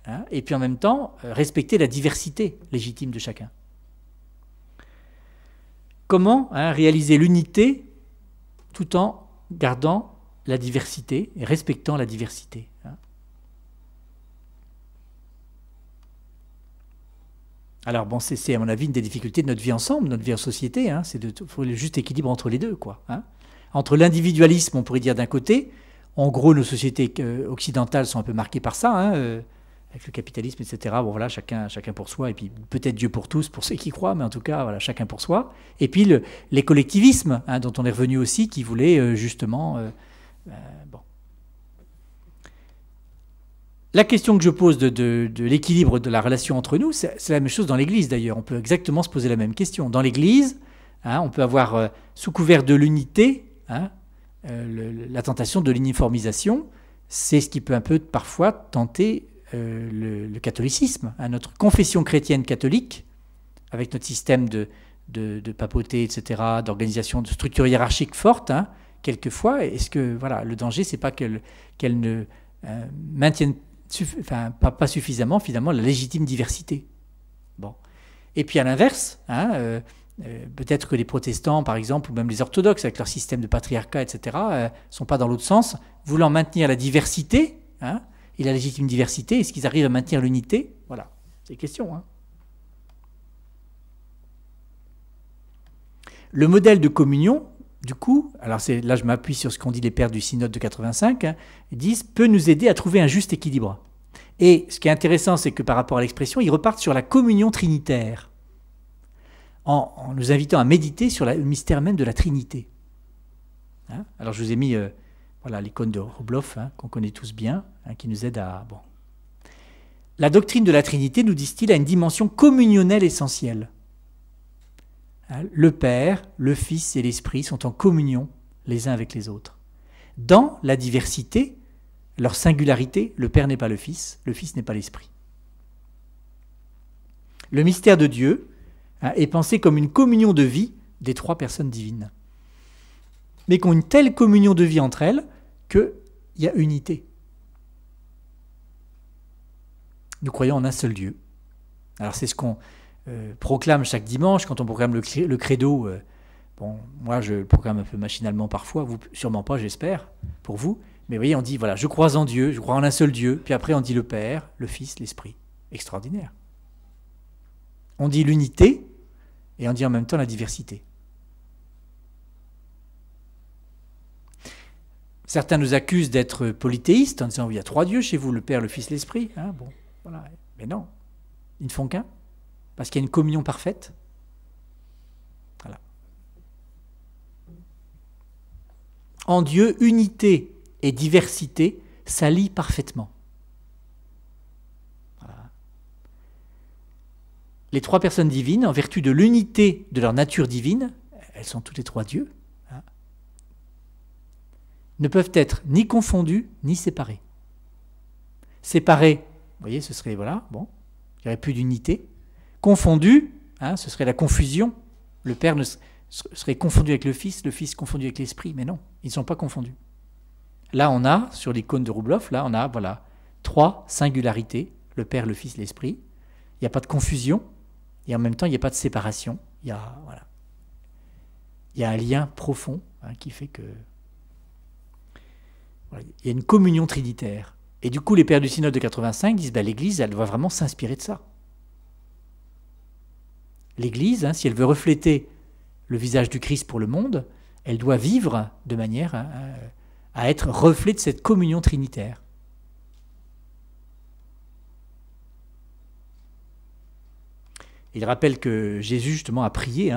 hein, et puis en même temps, respecter la diversité légitime de chacun. Comment réaliser l'unité tout en gardant la diversité et respectant la diversité, hein. Alors bon, c'est à mon avis une des difficultés de notre vie ensemble, notre vie en société, hein, c'est de trouver le juste équilibre entre les deux, quoi. Hein. Entre l'individualisme, on pourrait dire d'un côté, en gros nos sociétés occidentales sont un peu marquées par ça, hein, avec le capitalisme, etc. Bon voilà, chacun pour soi, et puis peut-être Dieu pour tous, pour ceux qui croient, mais en tout cas, voilà, chacun pour soi. Et puis les collectivismes, hein, dont on est revenu aussi, qui voulaient justement... bon. La question que je pose de l'équilibre de la relation entre nous, c'est la même chose dans l'Église d'ailleurs. On peut exactement se poser la même question. Dans l'Église, hein, on peut avoir, sous couvert de l'unité, hein, la tentation de l'uniformisation. C'est ce qui peut un peu parfois tenter le catholicisme, hein, notre confession chrétienne catholique, avec notre système de papauté, etc., d'organisation, de structure hiérarchique forte, hein, quelquefois, est-ce que voilà, le danger, c'est pas qu'elle ne maintienne pas suffisamment finalement la légitime diversité. Bon. Et puis à l'inverse, hein, peut-être que les protestants, par exemple, ou même les orthodoxes, avec leur système de patriarcat, etc., ne sont pas dans l'autre sens, voulant maintenir la diversité, hein, et la légitime diversité, est-ce qu'ils arrivent à maintenir l'unité? Voilà, c'est une question. Hein. Le modèle de communion, du coup, alors là je m'appuie sur ce qu'ont dit les pères du synode de 85, hein, ils disent, peut nous aider à trouver un juste équilibre. Et ce qui est intéressant, c'est que par rapport à l'expression, ils repartent sur la communion trinitaire, en nous invitant à méditer sur le mystère même de la Trinité. Hein, alors je vous ai mis voilà, l'icône de Robloff, hein, qu'on connaît tous bien, hein, qui nous aide à... Bon. La doctrine de la Trinité, nous disent-ils, a une dimension communionnelle essentielle. Le Père, le Fils et l'Esprit sont en communion les uns avec les autres. Dans la diversité, leur singularité, le Père n'est pas le Fils n'est pas l'Esprit. Le mystère de Dieu, hein, est pensé comme une communion de vie des trois personnes divines, mais qui ont une telle communion de vie entre elles qu'il y a unité. Nous croyons en un seul Dieu. Alors c'est ce qu'on proclame chaque dimanche, quand on proclame le credo. Bon, moi je le proclame un peu machinalement parfois, vous sûrement pas, j'espère, pour vous. Mais vous voyez, on dit, voilà, je crois en Dieu, je crois en un seul Dieu, puis après on dit le Père, le Fils, l'Esprit. Extraordinaire. On dit l'unité, et on dit en même temps la diversité. Certains nous accusent d'être polythéistes, en disant, il y a trois dieux chez vous, le Père, le Fils, l'Esprit. Hein, bon, voilà. Mais non, ils ne font qu'un. Parce qu'il y a une communion parfaite. Voilà. En Dieu, unité et diversité s'allient parfaitement. Voilà. Les trois personnes divines, en vertu de l'unité de leur nature divine, elles sont toutes les trois dieux, hein, ne peuvent être ni confondues ni séparées. Séparées, vous voyez, ce serait, voilà, bon, il n'y aurait plus d'unité. Confondu, hein, ce serait la confusion, Le Père serait confondu avec le Fils confondu avec l'Esprit, mais non, ils ne sont pas confondus. Là, on a, sur l'icône de Roubloff, là, on a, voilà, 3 singularités, le Père, le Fils, l'Esprit. Il n'y a pas de confusion, et en même temps, il n'y a pas de séparation. Il y a, voilà, il y a un lien profond qui fait que... Voilà, il y a une communion trinitaire. Et du coup, les pères du synode de 85 disent l'Église, elle doit vraiment s'inspirer de ça. L'Église, si elle veut refléter le visage du Christ pour le monde, elle doit vivre de manière à être reflet de cette communion trinitaire. Il rappelle que Jésus, justement, a prié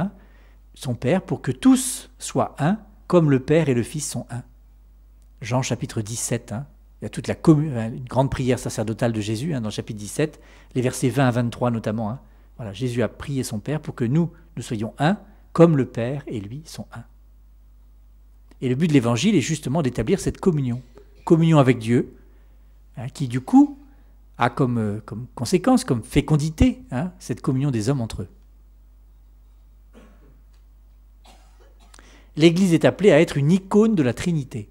son Père pour que tous soient un, comme le Père et le Fils sont un. Jean chapitre 17, il y a toute une grande prière sacerdotale de Jésus dans le chapitre 17, les versets 20 à 23 notamment. Voilà, Jésus a prié son Père pour que nous soyons un, comme le Père et lui sont un. Et le but de l'Évangile est justement d'établir cette communion avec Dieu, qui du coup a comme conséquence, comme fécondité, cette communion des hommes entre eux. L'Église est appelée à être une icône de la Trinité.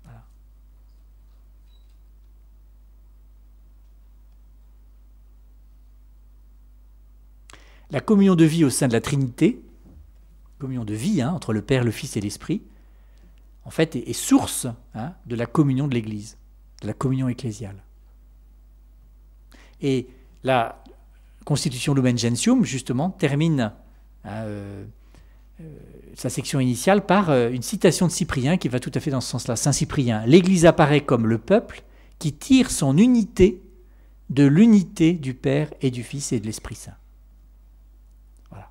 Voilà. La communion de vie au sein de la Trinité, communion de vie entre le Père, le Fils et l'Esprit, en fait est source de la communion de l'Église, de la communion ecclésiale. Et la Constitution Lumen Gentium, justement, termine sa section initiale par une citation de Cyprien qui va tout à fait dans ce sens-là. Saint Cyprien, l'Église apparaît comme le peuple qui tire son unité de l'unité du Père et du Fils et de l'Esprit Saint. Voilà.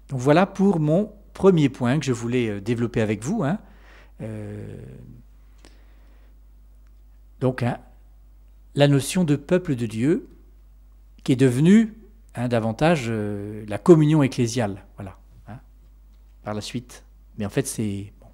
Donc voilà pour mon premier point que je voulais développer avec vous. Donc, la notion de peuple de Dieu qui est devenue davantage la communion ecclésiale, voilà, par la suite. Mais en fait, c'est... Bon.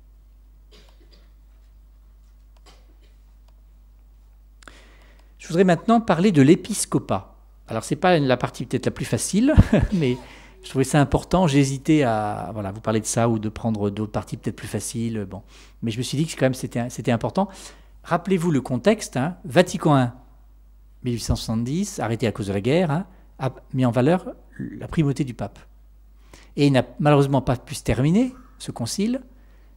Je voudrais maintenant parler de l'épiscopat. Alors, ce n'est pas la partie peut-être la plus facile, mais je trouvais ça important. J'ai hésité à vous parler de ça ou de prendre d'autres parties peut-être plus faciles. Bon. Mais je me suis dit que quand même c'était important. Rappelez-vous le contexte, Vatican I, 1870, arrêté à cause de la guerre, a mis en valeur la primauté du pape. Et il n'a malheureusement pas pu se terminer, ce concile,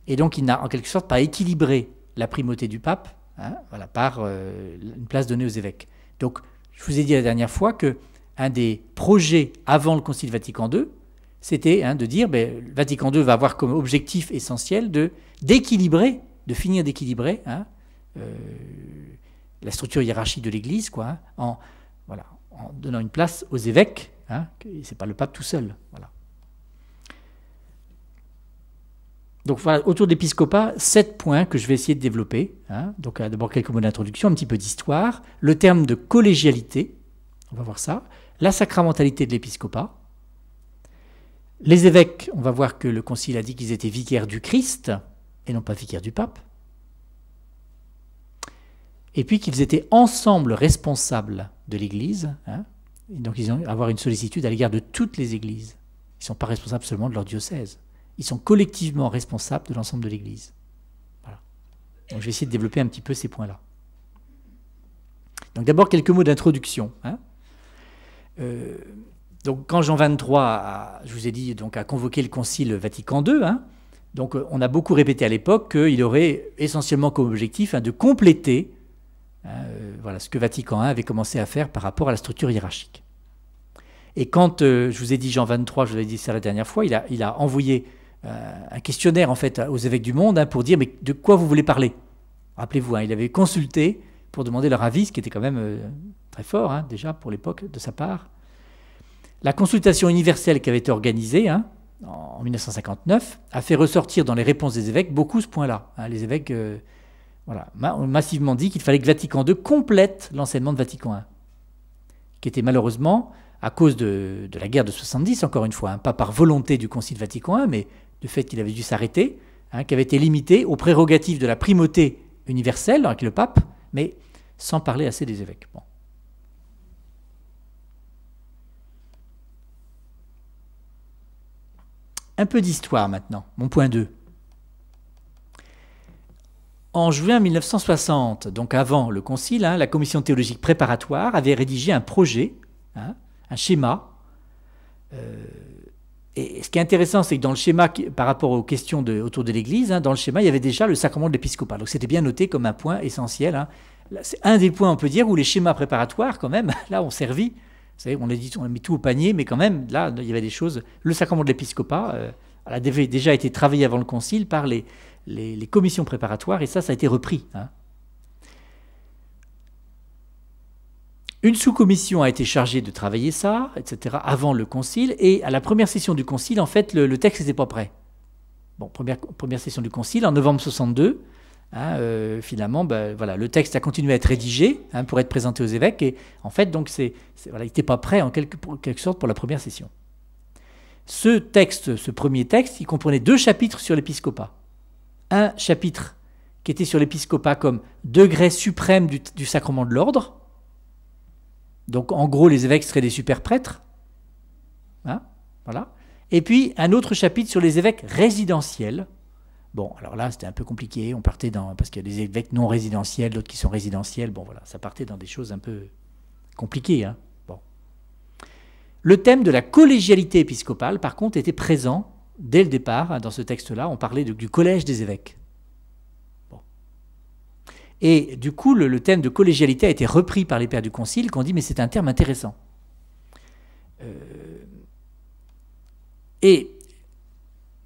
et donc il n'a en quelque sorte pas équilibré la primauté du pape par une place donnée aux évêques. Donc, je vous ai dit la dernière fois qu'un des projets avant le concile Vatican II, c'était de dire Vatican II va avoir comme objectif essentiel d'équilibrer, de finir d'équilibrer la structure hiérarchique de l'Église, en donnant une place aux évêques, c'est pas le pape tout seul. Voilà. Donc voilà, autour de l'épiscopat, 7 points que je vais essayer de développer. Donc d'abord quelques mots d'introduction, un petit peu d'histoire, le terme de collégialité, on va voir ça, la sacramentalité de l'épiscopat. Les évêques, on va voir que le concile a dit qu'ils étaient vicaires du Christ et non pas vicaires du pape. Et puis qu'ils étaient ensemble responsables de l'Église, et donc ils ont avoir une sollicitude à l'égard de toutes les Églises. Ils ne sont pas responsables seulement de leur diocèse, ils sont collectivement responsables de l'ensemble de l'Église. Voilà. Donc je vais essayer de développer un petit peu ces points-là. Donc d'abord quelques mots d'introduction. Donc quand Jean XXIII, je vous ai dit, a convoqué le Concile Vatican II, donc on a beaucoup répété à l'époque qu'il aurait essentiellement comme objectif de compléter ce que Vatican I avait commencé à faire par rapport à la structure hiérarchique. Et quand je vous ai dit Jean XXIII, je vous avais dit ça la dernière fois, il a envoyé un questionnaire en fait aux évêques du monde pour dire mais de quoi vous voulez parler. Rappelez-vous, il avait consulté pour demander leur avis, ce qui était quand même très fort déjà pour l'époque de sa part. La consultation universelle qui avait été organisée en 1959 a fait ressortir dans les réponses des évêques beaucoup ce point-là. Les évêques ont massivement dit qu'il fallait que Vatican II complète l'enseignement de Vatican I, qui était malheureusement, à cause de la guerre de 70, encore une fois, pas par volonté du Concile Vatican I, mais du fait qu'il avait dû s'arrêter, qui avait été limité aux prérogatives de la primauté universelle avec le pape, mais sans parler assez des évêques. Bon. Un peu d'histoire maintenant, mon point 2. En juin 1960, donc avant le concile, la commission théologique préparatoire avait rédigé un projet, un schéma. Et ce qui est intéressant, c'est que dans le schéma, par rapport aux questions autour de l'Église, dans le schéma, il y avait déjà le sacrement de l'épiscopat. Donc c'était bien noté comme un point essentiel. C'est un des points, on peut dire, où les schémas préparatoires, quand même, là, ont servi. Vous savez, on a mis tout au panier, mais quand même, là, il y avait des choses. Le sacrement de l'épiscopat avait déjà été travaillé avant le concile par les commissions préparatoires, et ça a été repris. Une sous-commission a été chargée de travailler ça, etc., avant le concile, et à la première session du concile, en fait, le texte n'était pas prêt. Bon, première session du concile, en novembre 62, finalement, voilà, le texte a continué à être rédigé pour être présenté aux évêques, et en fait, donc, voilà, il n'était pas prêt, en quelque sorte, pour la première session. Ce premier texte, il comprenait 2 chapitres sur l'épiscopat. Un chapitre qui était sur l'épiscopat comme degré suprême du sacrement de l'ordre. Donc, en gros, les évêques seraient des super prêtres. Voilà. Et puis, un autre chapitre sur les évêques résidentiels. Bon, alors là, c'était un peu compliqué. On partait parce qu'il y a des évêques non résidentiels, d'autres qui sont résidentiels. Bon, voilà, ça partait dans des choses un peu compliquées. Bon. Le thème de la collégialité épiscopale, par contre, était présent dès le départ. Dans ce texte-là, on parlait du collège des évêques. Et du coup, le thème de collégialité a été repris par les pères du concile, qui ont dit « mais c'est un terme intéressant ». Et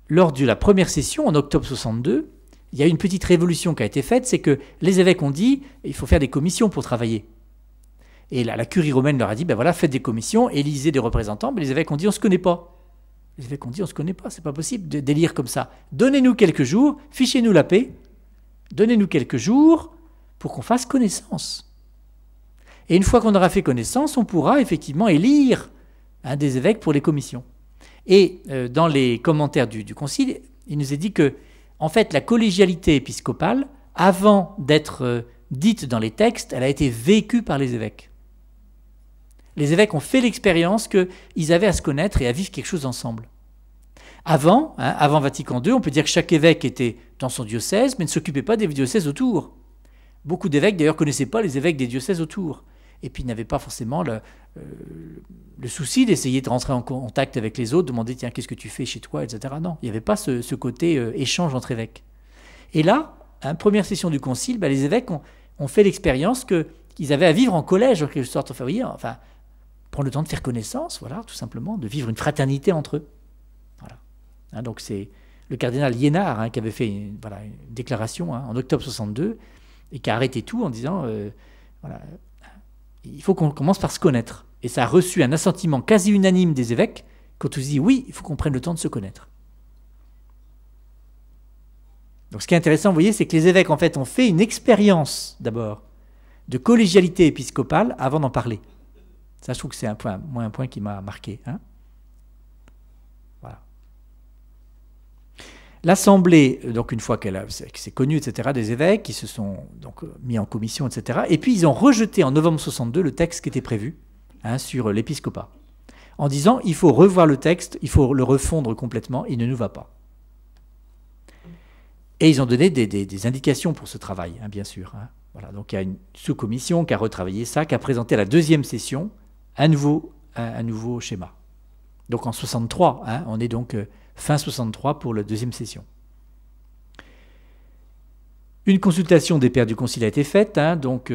lors de la première session, en octobre 62, il y a une petite révolution qui a été faite, c'est que les évêques ont dit « il faut faire des commissions pour travailler ». Et la curie romaine leur a dit « ben voilà, faites des commissions, élisez des représentants ». Mais les évêques ont dit « on ne se connaît pas ». Les évêques ont dit « on ne se connaît pas, c'est pas possible d'élire comme ça. Donnez-nous quelques jours, fichez-nous la paix, donnez-nous quelques jours ». Pour qu'on fasse connaissance. Et une fois qu'on aura fait connaissance, on pourra effectivement élire des évêques pour les commissions. Et dans les commentaires du concile, il nous est dit que, en fait, la collégialité épiscopale, avant d'être dite dans les textes, elle a été vécue par les évêques. Les évêques ont fait l'expérience qu'ils avaient à se connaître et à vivre quelque chose ensemble. Avant Vatican II, on peut dire que chaque évêque était dans son diocèse, mais ne s'occupait pas des diocèses autour. Beaucoup d'évêques, d'ailleurs, ne connaissaient pas les évêques des diocèses autour. Et puis, ils n'avaient pas forcément le souci d'essayer de rentrer en contact avec les autres, demander « tiens, qu'est-ce que tu fais chez toi ?» etc. Non, il n'y avait pas ce côté échange entre évêques. Et là, première session du concile, les évêques ont fait l'expérience qu'ils avaient à vivre en collège, en quelque sorte. Enfin, vous voyez, prendre le temps de faire connaissance, voilà, tout simplement, de vivre une fraternité entre eux. Voilà. Donc, c'est le cardinal Liénard qui avait fait une déclaration en octobre 62, et qui a arrêté tout en disant voilà, il faut qu'on commence par se connaître. Et ça a reçu un assentiment quasi unanime des évêques quand on se dit oui, il faut qu'on prenne le temps de se connaître. Donc ce qui est intéressant, vous voyez, c'est que les évêques en fait ont fait une expérience d'abord de collégialité épiscopale avant d'en parler. Ça, je trouve que c'est un point qui m'a marqué. Voilà. L'Assemblée, donc une fois que c'est connu, etc., des évêques, qui se sont donc mis en commission, etc., et puis ils ont rejeté en novembre 62 le texte qui était prévu sur l'épiscopat, en disant il faut revoir le texte, il faut le refondre complètement, il ne nous va pas. Et ils ont donné des indications pour ce travail, bien sûr. Voilà, donc il y a une sous-commission qui a retravaillé ça, qui a présenté à la deuxième session un nouveau schéma. Donc en 63, on est donc fin 63 pour la deuxième session. Une consultation des pères du concile a été faite, donc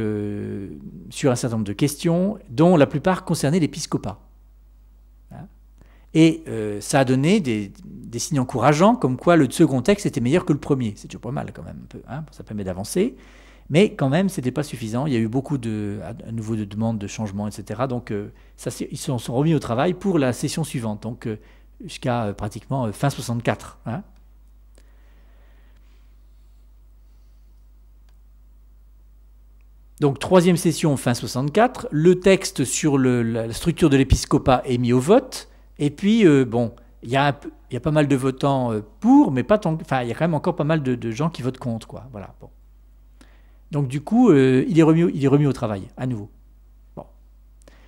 sur un certain nombre de questions, dont la plupart concernaient l'épiscopat. Et ça a donné des signes encourageants, comme quoi le second texte était meilleur que le premier. C'est toujours pas mal quand même, un peu, ça permet d'avancer. Mais quand même, ce n'était pas suffisant. Il y a eu beaucoup à nouveau de demandes, de changements, etc. Donc ils se sont remis au travail pour la session suivante, donc jusqu'à pratiquement fin 64. Donc, troisième session, fin 64. Le texte sur la structure de l'épiscopat est mis au vote. Et puis, il y a pas mal de votants pour, mais pas tant. Enfin, il y a quand même encore pas mal de gens qui votent contre, quoi. Voilà. Bon. Donc du coup, il est remis au travail, à nouveau. Bon.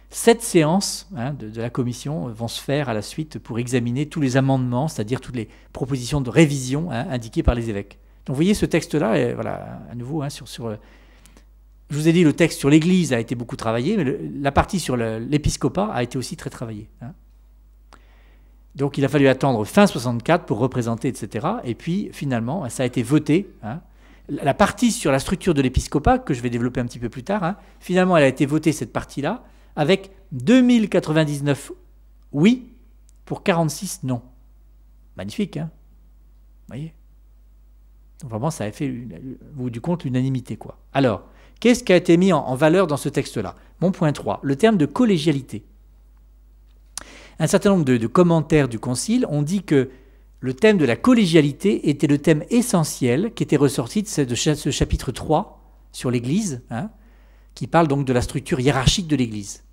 7 séances de la commission vont se faire à la suite pour examiner tous les amendements, c'est-à-dire toutes les propositions de révision indiquées par les évêques. Donc vous voyez ce texte-là, voilà, à nouveau, je vous ai dit, le texte sur l'Église a été beaucoup travaillé, mais la partie sur l'épiscopat a été aussi très travaillée. Donc il a fallu attendre fin 64 pour représenter, etc. Et puis finalement, ça a été voté. La partie sur la structure de l'épiscopat, que je vais développer un petit peu plus tard, finalement elle a été votée, cette partie-là, avec 2099 oui pour 46 non. Magnifique, hein? Vous voyez? Donc vraiment, ça a fait, au bout du compte, l'unanimité, quoi. Alors, qu'est-ce qui a été mis en valeur dans ce texte-là? Mon point 3, le terme de collégialité. Un certain nombre de commentaires du Concile ont dit que le thème de la collégialité était le thème essentiel qui était ressorti de ce chapitre 3 sur l'Église, qui parle donc de la structure hiérarchique de l'Église.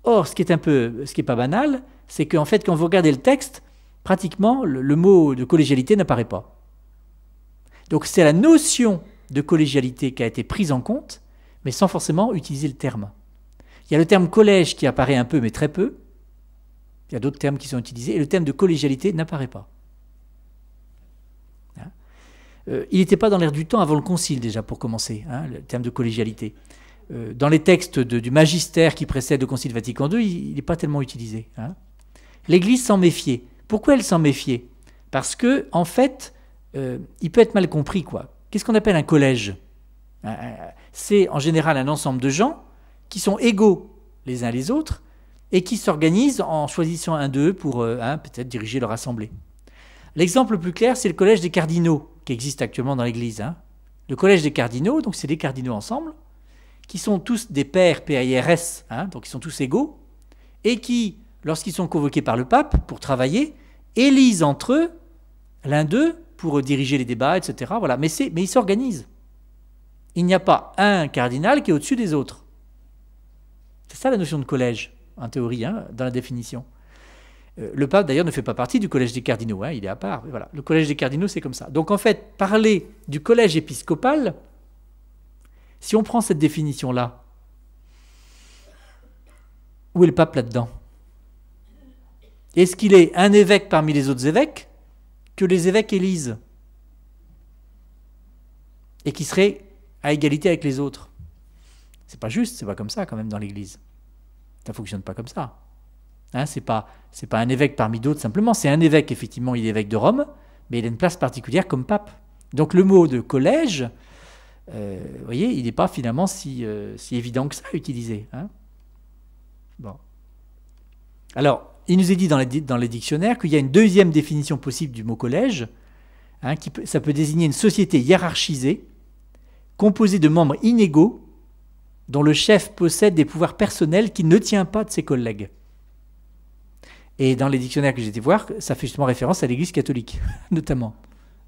Or, ce qui est pas banal, c'est qu'en fait, quand vous regardez le texte, pratiquement, le mot de collégialité n'apparaît pas. Donc c'est la notion de collégialité qui a été prise en compte, mais sans forcément utiliser le terme. Il y a le terme collège qui apparaît un peu, mais très peu. Il y a d'autres termes qui sont utilisés, et le terme de collégialité n'apparaît pas. Il n'était pas dans l'air du temps avant le Concile, déjà, pour commencer, le terme de collégialité. Dans les textes du magistère qui précèdent le Concile Vatican II, il n'est pas tellement utilisé. L'Église s'en méfiait. Pourquoi elle s'en méfiait? Parce que, en fait, il peut être mal compris, quoi. Qu'est-ce qu'on appelle un collège? C'est en général un ensemble de gens qui sont égaux les uns les autres et qui s'organisent en choisissant un d'eux pour peut-être diriger leur assemblée. L'exemple le plus clair, c'est le collège des cardinaux qui existe actuellement dans l'Église. Le collège des cardinaux, donc c'est des cardinaux ensemble, qui sont tous des pairs, P-A-I-R-S, donc ils sont tous égaux, et qui, lorsqu'ils sont convoqués par le pape pour travailler, élisent entre eux l'un d'eux pour diriger les débats, etc. Voilà. Mais ils s'organisent. Il n'y a pas un cardinal qui est au-dessus des autres. C'est ça la notion de collège, en théorie, dans la définition. Le pape, d'ailleurs, ne fait pas partie du collège des cardinaux, il est à part. Voilà. Le collège des cardinaux, c'est comme ça. Donc, en fait, parler du collège épiscopal, si on prend cette définition-là, où est le pape là-dedans? Est-ce qu'il est un évêque parmi les autres évêques que les évêques élisent et qui serait à égalité avec les autres? C'est pas juste, c'est pas comme ça quand même dans l'Église. Ça fonctionne pas comme ça. C'est pas un évêque parmi d'autres simplement, c'est un évêque, effectivement, il est évêque de Rome, mais il a une place particulière comme pape. Donc le mot de collège, vous voyez, il n'est pas finalement si évident que ça à utiliser. Bon. Alors, il nous est dit dans les dictionnaires qu'il y a une deuxième définition possible du mot collège. Ça peut désigner une société hiérarchisée, composée de membres inégaux, dont le chef possède des pouvoirs personnels qu'il ne tient pas de ses collègues. Et dans les dictionnaires que j'ai été voir, ça fait justement référence à l'Église catholique, notamment.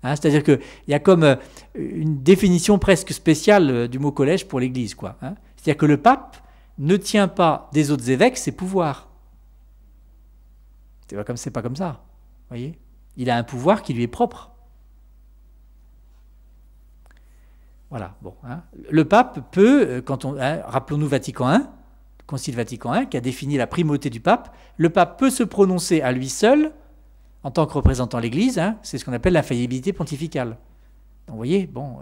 C'est-à-dire qu'il y a comme une définition presque spéciale du mot collège pour l'Église, quoi. C'est-à-dire que le pape ne tient pas des autres évêques ses pouvoirs. C'est pas comme ça, voyez. Il a un pouvoir qui lui est propre. Voilà, bon. Le pape peut, rappelons-nous Vatican I, Concile Vatican I, qui a défini la primauté du pape, le pape peut se prononcer à lui seul, en tant que représentant l'Église, c'est ce qu'on appelle l'infaillibilité pontificale. Donc, vous voyez, bon...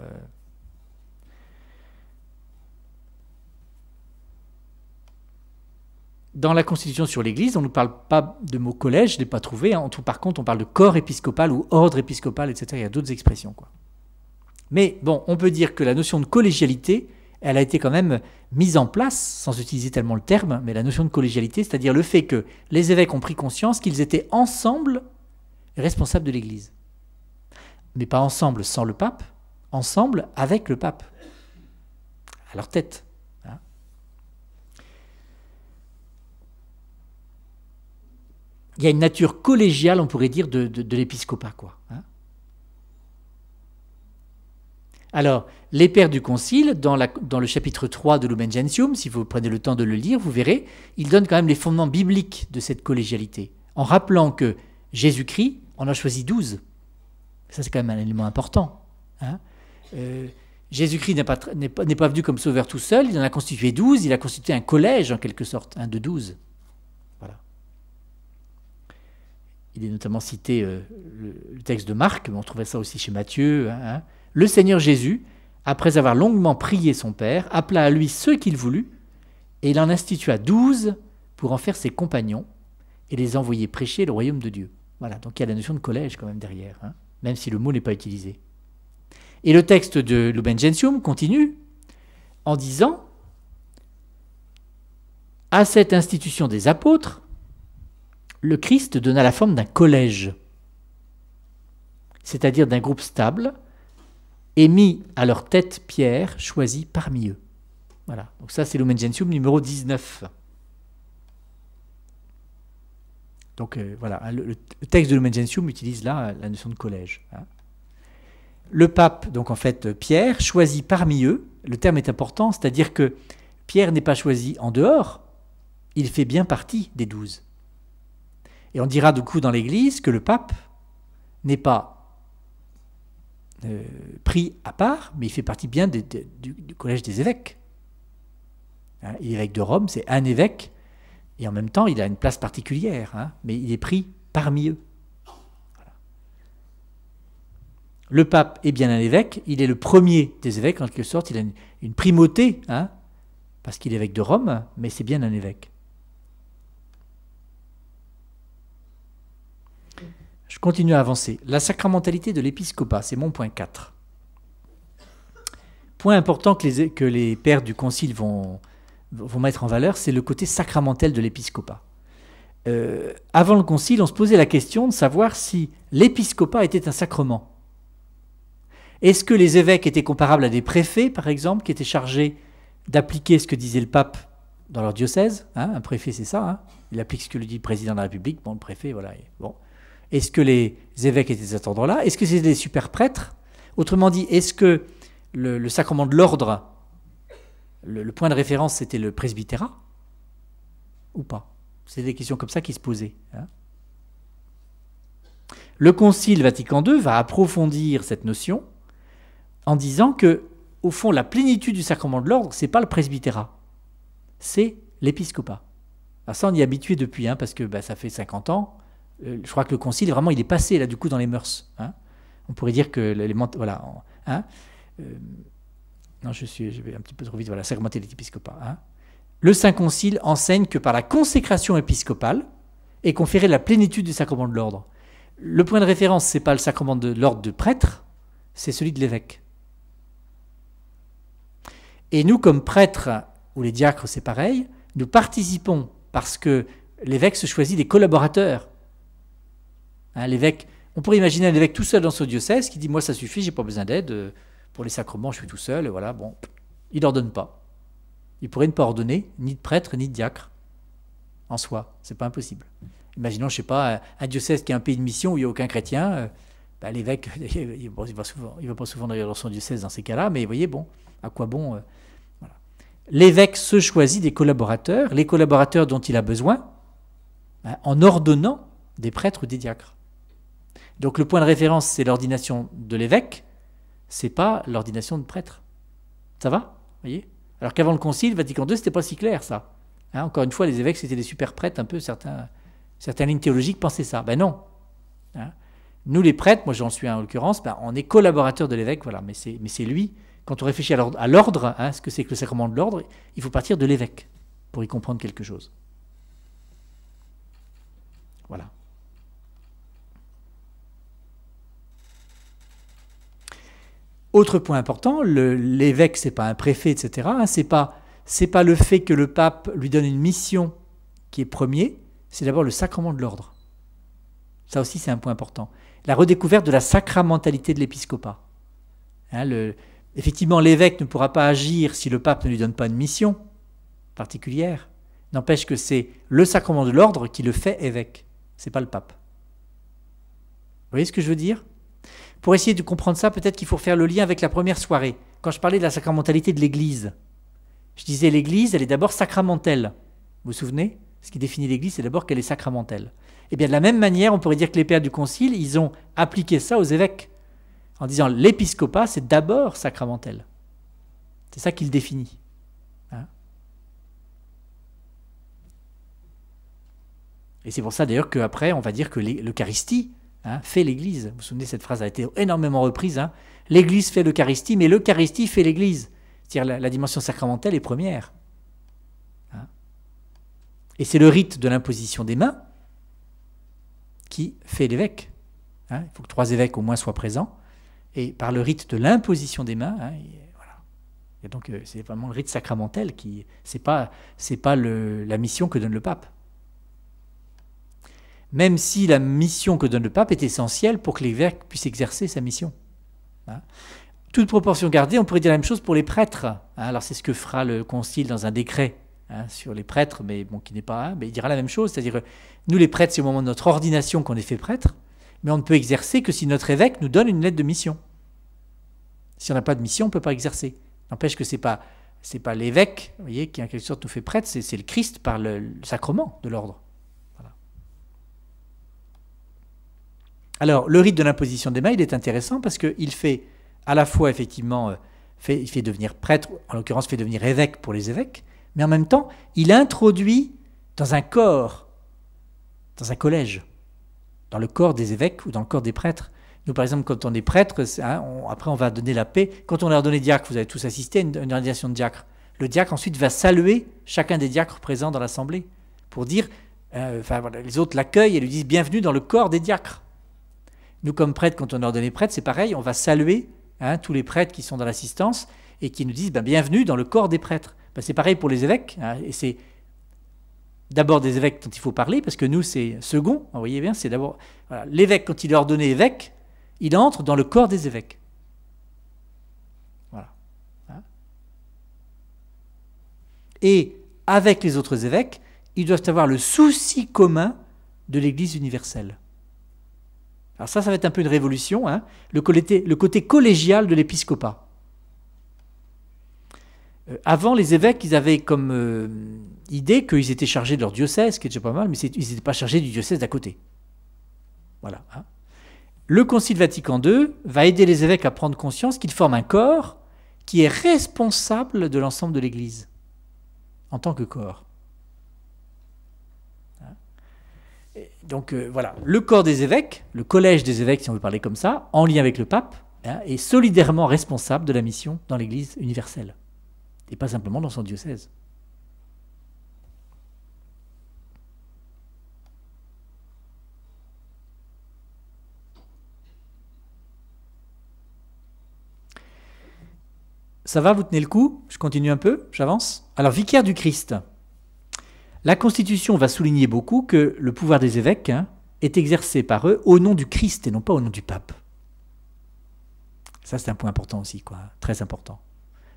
Dans la Constitution sur l'Église, on ne nous parle pas de mot collège, je ne l'ai pas trouvé. Par contre, on parle de corps épiscopal ou ordre épiscopal, etc. Il y a d'autres expressions, quoi. Mais bon, on peut dire que la notion de collégialité, elle a été quand même mise en place, sans utiliser tellement le terme, mais la notion de collégialité, c'est-à-dire le fait que les évêques ont pris conscience qu'ils étaient ensemble responsables de l'Église. Mais pas ensemble sans le pape, ensemble avec le pape, à leur tête. Il y a une nature collégiale, on pourrait dire, de l'épiscopat, quoi. Alors, les pères du Concile, dans le chapitre 3 de Lumen Gentium, si vous prenez le temps de le lire, vous verrez, ils donnent quand même les fondements bibliques de cette collégialité, en rappelant que Jésus-Christ en a choisi 12. Ça, c'est quand même un élément important. Jésus-Christ n'est pas venu comme sauveur tout seul, il en a constitué 12, il a constitué un collège en quelque sorte, de 12. Voilà. Il est notamment cité le texte de Marc, mais on trouvait ça aussi chez Matthieu. Le Seigneur Jésus, après avoir longuement prié son Père, appela à lui ceux qu'il voulut, et il en institua 12 pour en faire ses compagnons, et les envoyer prêcher le royaume de Dieu. Voilà, donc il y a la notion de collège quand même derrière, même si le mot n'est pas utilisé. Et le texte de Lumen Gentium continue en disant « À cette institution des apôtres, le Christ donna la forme d'un collège, c'est-à-dire d'un groupe stable, et mit à leur tête Pierre, choisi parmi eux. » Voilà, donc ça c'est Lumen Gentium numéro 19. Donc voilà, le texte de Lumen Gentium utilise là la notion de collège. Le pape, donc en fait Pierre, choisi parmi eux, le terme est important, c'est-à-dire que Pierre n'est pas choisi en dehors, il fait bien partie des 12. Et on dira du coup dans l'Église que le pape n'est pas pris à part, mais il fait partie bien du collège des évêques. Il est évêque de Rome, c'est un évêque, et en même temps il a une place particulière, mais il est pris parmi eux. Le pape est bien un évêque, il est le premier des évêques, en quelque sorte, il a une primauté, parce qu'il est évêque de Rome, mais c'est bien un évêque. Je continue à avancer. La sacramentalité de l'épiscopat, c'est mon point 4. Point important que les pères du concile vont mettre en valeur, c'est le côté sacramentel de l'épiscopat. Avant le concile, on se posait la question de savoir si l'épiscopat était un sacrement. Est-ce que les évêques étaient comparables à des préfets, par exemple, qui étaient chargés d'appliquer ce que disait le pape dans leur diocèse? Un préfet, c'est ça. Il applique ce que lui dit le président de la République. Bon, le préfet, voilà. Bon. Est-ce que les évêques étaient à cet endroit-là? Est-ce que c'était des super prêtres? Autrement dit, est-ce que le sacrement de l'ordre, le point de référence, c'était le presbytérat? Ou pas? C'est des questions comme ça qui se posaient. Le Concile Vatican II va approfondir cette notion en disant que, au fond, la plénitude du sacrement de l'ordre, c'est pas le presbytérat, c'est l'épiscopat. Alors ça, on y est habitué depuis, parce que ça fait 50 ans. Je crois que le concile, vraiment, il est passé, là, du coup, dans les mœurs. On pourrait dire que voilà. Non, je vais un petit peu trop vite. Voilà, sacramenté de l'épiscopat. Le Saint Concile enseigne que par la consécration épiscopale est conférée la plénitude du sacrement de l'ordre. Le point de référence, c'est pas le sacrement de l'ordre de prêtre, c'est celui de l'évêque. Et nous, comme prêtres, ou les diacres, c'est pareil, nous participons parce que l'évêque se choisit des collaborateurs. L'évêque, on pourrait imaginer un évêque tout seul dans son diocèse qui dit « moi ça suffit, j'ai pas besoin d'aide, pour les sacrements je suis tout seul », voilà, bon, il n'ordonne pas. Il pourrait ne pas ordonner ni de prêtre ni de diacre, en soi, c'est pas impossible. Imaginons, je sais pas, un diocèse qui a un pays de mission où il n'y a aucun chrétien, l'évêque, il va pas souvent dans son diocèse dans ces cas-là, mais vous voyez, bon, à quoi bon voilà. L'évêque se choisit des collaborateurs, les collaborateurs dont il a besoin, en ordonnant des prêtres ou des diacres. Donc le point de référence, c'est l'ordination de l'évêque, c'est pas l'ordination de prêtre. Ça va? Vous voyez? Alors qu'avant le Concile Vatican II, c'était pas si clair, ça. Encore une fois, les évêques, c'était des super prêtres, un peu, certaines lignes théologiques pensaient ça. Ben non. Nous, les prêtres, moi j'en suis un en l'occurrence, on est collaborateurs de l'évêque, voilà, mais c'est lui. Quand on réfléchit à l'ordre, ce que c'est que le sacrement de l'ordre, il faut partir de l'évêque pour y comprendre quelque chose. Voilà. Autre point important, l'évêque, c'est pas un préfet, etc. C'est pas le fait que le pape lui donne une mission qui est premier, c'est d'abord le sacrement de l'ordre. Ça aussi, c'est un point important. La redécouverte de la sacramentalité de l'épiscopat. Effectivement, l'évêque ne pourra pas agir si le pape ne lui donne pas une mission particulière. N'empêche que c'est le sacrement de l'ordre qui le fait évêque. C'est pas le pape. Vous voyez ce que je veux dire? Pour essayer de comprendre ça, peut-être qu'il faut faire le lien avec la première soirée. Quand je parlais de la sacramentalité de l'Église, je disais l'Église, elle est d'abord sacramentelle. Vous vous souvenez? Ce qui définit l'Église, c'est d'abord qu'elle est sacramentelle. Et bien de la même manière, on pourrait dire que les pères du Concile, ils ont appliqué ça aux évêques, en disant l'épiscopat, c'est d'abord sacramentel. C'est ça qui le définit. Hein. Et c'est pour ça d'ailleurs qu'après, on va dire que l'Eucharistie fait l'Église. Vous vous souvenez, cette phrase a été énormément reprise. Hein. L'Église fait l'Eucharistie, mais l'Eucharistie fait l'Église. C'est-à-dire la dimension sacramentelle est première. Hein. Et c'est le rite de l'imposition des mains qui fait l'évêque. Hein. Il faut que 3 évêques au moins soient présents. Et par le rite de l'imposition des mains, voilà. Et donc c'est vraiment le rite sacramentel qui, c'est pas la mission que donne le pape. Même si la mission que donne le pape est essentielle pour que l'évêque puisse exercer sa mission. Hein. Toute proportion gardée, on pourrait dire la même chose pour les prêtres. Hein. Alors c'est ce que fera le concile dans un décret sur les prêtres, mais bon, qui n'est pas mais il dira la même chose, c'est-à-dire nous les prêtres, c'est au moment de notre ordination qu'on est fait prêtre, mais on ne peut exercer que si notre évêque nous donne une lettre de mission. Si on n'a pas de mission, on ne peut pas exercer. N'empêche que c'est pas l'évêque, vous voyez, qui en quelque sorte nous fait prêtre, c'est le Christ par le sacrement de l'ordre. Voilà. Alors, le rite de l'imposition des mains, il est intéressant parce qu'il fait à la fois, effectivement, il fait devenir prêtre, en l'occurrence, fait devenir évêque pour les évêques, mais en même temps, il introduit dans un corps, dans un collège, dans le corps des évêques ou dans le corps des prêtres. Nous, par exemple, quand on est prêtre, après on va donner la paix. Quand on a ordonné diacre, vous avez tous assisté à une ordination de diacre. Le diacre ensuite va saluer chacun des diacres présents dans l'assemblée pour dire, voilà, les autres l'accueillent et lui disent bienvenue dans le corps des diacres. Nous, comme prêtres, quand on est ordonné prêtre, c'est pareil, on va saluer tous les prêtres qui sont dans l'assistance et qui nous disent bienvenue dans le corps des prêtres. C'est pareil pour les évêques, et c'est d'abord des évêques dont il faut parler, parce que nous, c'est second, vous voyez bien, c'est d'abord voilà, l'évêque, quand il est ordonné évêque, il entre dans le corps des évêques. Voilà. Et avec les autres évêques, ils doivent avoir le souci commun de l'Église universelle. Alors ça va être un peu une révolution, le côté collégial de l'épiscopat. Avant, les évêques, ils avaient comme idée qu'ils étaient chargés de leur diocèse, ce qui est déjà pas mal, mais ils n'étaient pas chargés du diocèse d'à côté. Voilà. Le Concile Vatican II va aider les évêques à prendre conscience qu'ils forment un corps qui est responsable de l'ensemble de l'Église, en tant que corps. Donc voilà, le corps des évêques, le collège des évêques, si on veut parler comme ça, en lien avec le pape, est solidairement responsable de la mission dans l'Église universelle, et pas simplement dans son diocèse. Ça va, vous tenez le coup? Je continue un peu, j'avance. Alors, vicaire du Christ. La Constitution va souligner beaucoup que le pouvoir des évêques est exercé par eux au nom du Christ et non pas au nom du pape. Ça, c'est un point important aussi, quoi, très important.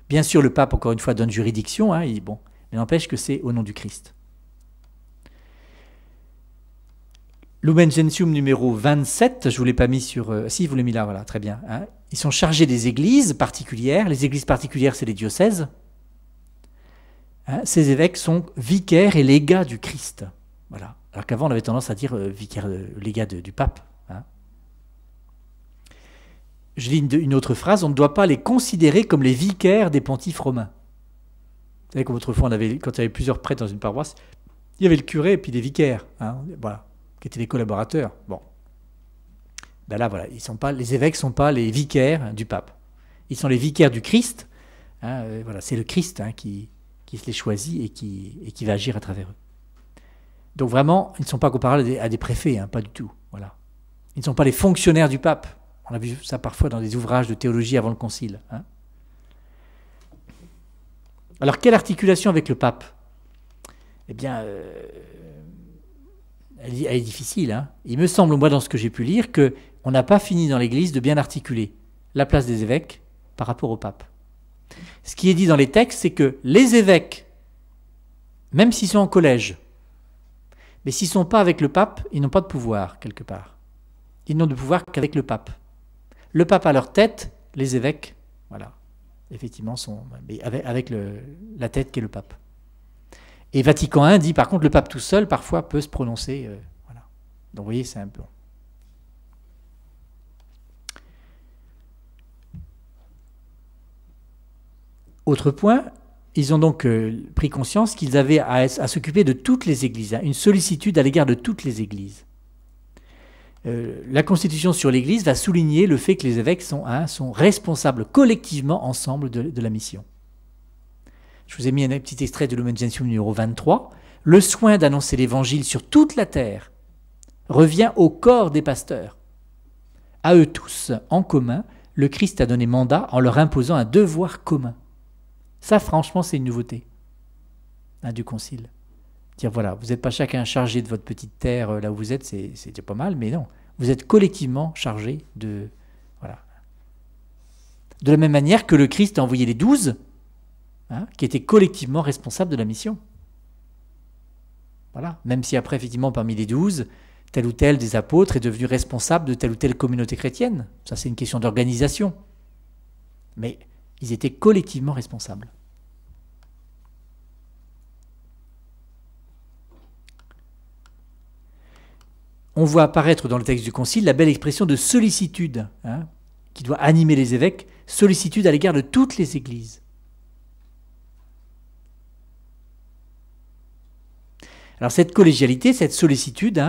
Bien sûr, le pape, encore une fois, donne juridiction, mais n'empêche que c'est au nom du Christ. Lumen Gentium numéro 27, je ne vous l'ai pas mis sur... si, je vous l'ai mis là, voilà, très bien. Ils sont chargés des églises particulières. Les églises particulières, c'est les diocèses. Ces évêques sont vicaires et légats du Christ. Voilà. Alors qu'avant, on avait tendance à dire vicaire, légat du pape. Je lis une autre phrase, on ne doit pas les considérer comme les vicaires des pontifes romains. Vous savez, comme autrefois, quand il y avait plusieurs prêtres dans une paroisse, il y avait le curé et puis les vicaires, voilà, qui étaient les collaborateurs. Bon. Ben là, voilà, les évêques ne sont pas les vicaires du pape. Ils sont les vicaires du Christ. Voilà, c'est le Christ qui les choisit et qui va agir à travers eux. Donc vraiment, ils ne sont pas comparables à des préfets, pas du tout. Voilà. Ils ne sont pas les fonctionnaires du pape. On a vu ça parfois dans des ouvrages de théologie avant le concile. Alors, quelle articulation avec le pape? Eh bien, elle est difficile. Il me semble, moi, dans ce que j'ai pu lire, qu'on n'a pas fini dans l'Église de bien articuler la place des évêques par rapport au pape. Ce qui est dit dans les textes, c'est que les évêques, même s'ils sont en collège, mais s'ils ne sont pas avec le pape, ils n'ont pas de pouvoir, quelque part. Ils n'ont de pouvoir qu'avec le pape. Le pape à leur tête, les évêques, voilà, effectivement, sont avec la tête qui est le pape. Et Vatican I dit, par contre, le pape tout seul, parfois, peut se prononcer. Voilà. Donc, vous voyez, c'est un peu... Autre point, ils ont donc pris conscience qu'ils avaient à s'occuper de toutes les églises, hein, une sollicitude à l'égard de toutes les églises. La Constitution sur l'Église va souligner le fait que les évêques sont responsables collectivement ensemble de la mission. Je vous ai mis un petit extrait de Lumen Gentium numéro 23. Le soin d'annoncer l'Évangile sur toute la terre revient au corps des pasteurs. À eux tous, en commun, le Christ a donné mandat en leur imposant un devoir commun. Ça, franchement, c'est une nouveauté du Concile. Dire, voilà, vous n'êtes pas chacun chargé de votre petite terre là où vous êtes, c'est déjà pas mal, mais non. Vous êtes collectivement chargé de... Voilà. De la même manière que le Christ a envoyé les 12, qui étaient collectivement responsables de la mission. Voilà. Même si après, effectivement, parmi les 12, tel ou tel des apôtres est devenu responsable de telle ou telle communauté chrétienne. Ça, c'est une question d'organisation. Mais ils étaient collectivement responsables. On voit apparaître dans le texte du Concile la belle expression de sollicitude, qui doit animer les évêques, sollicitude à l'égard de toutes les églises. Alors cette collégialité, cette sollicitude,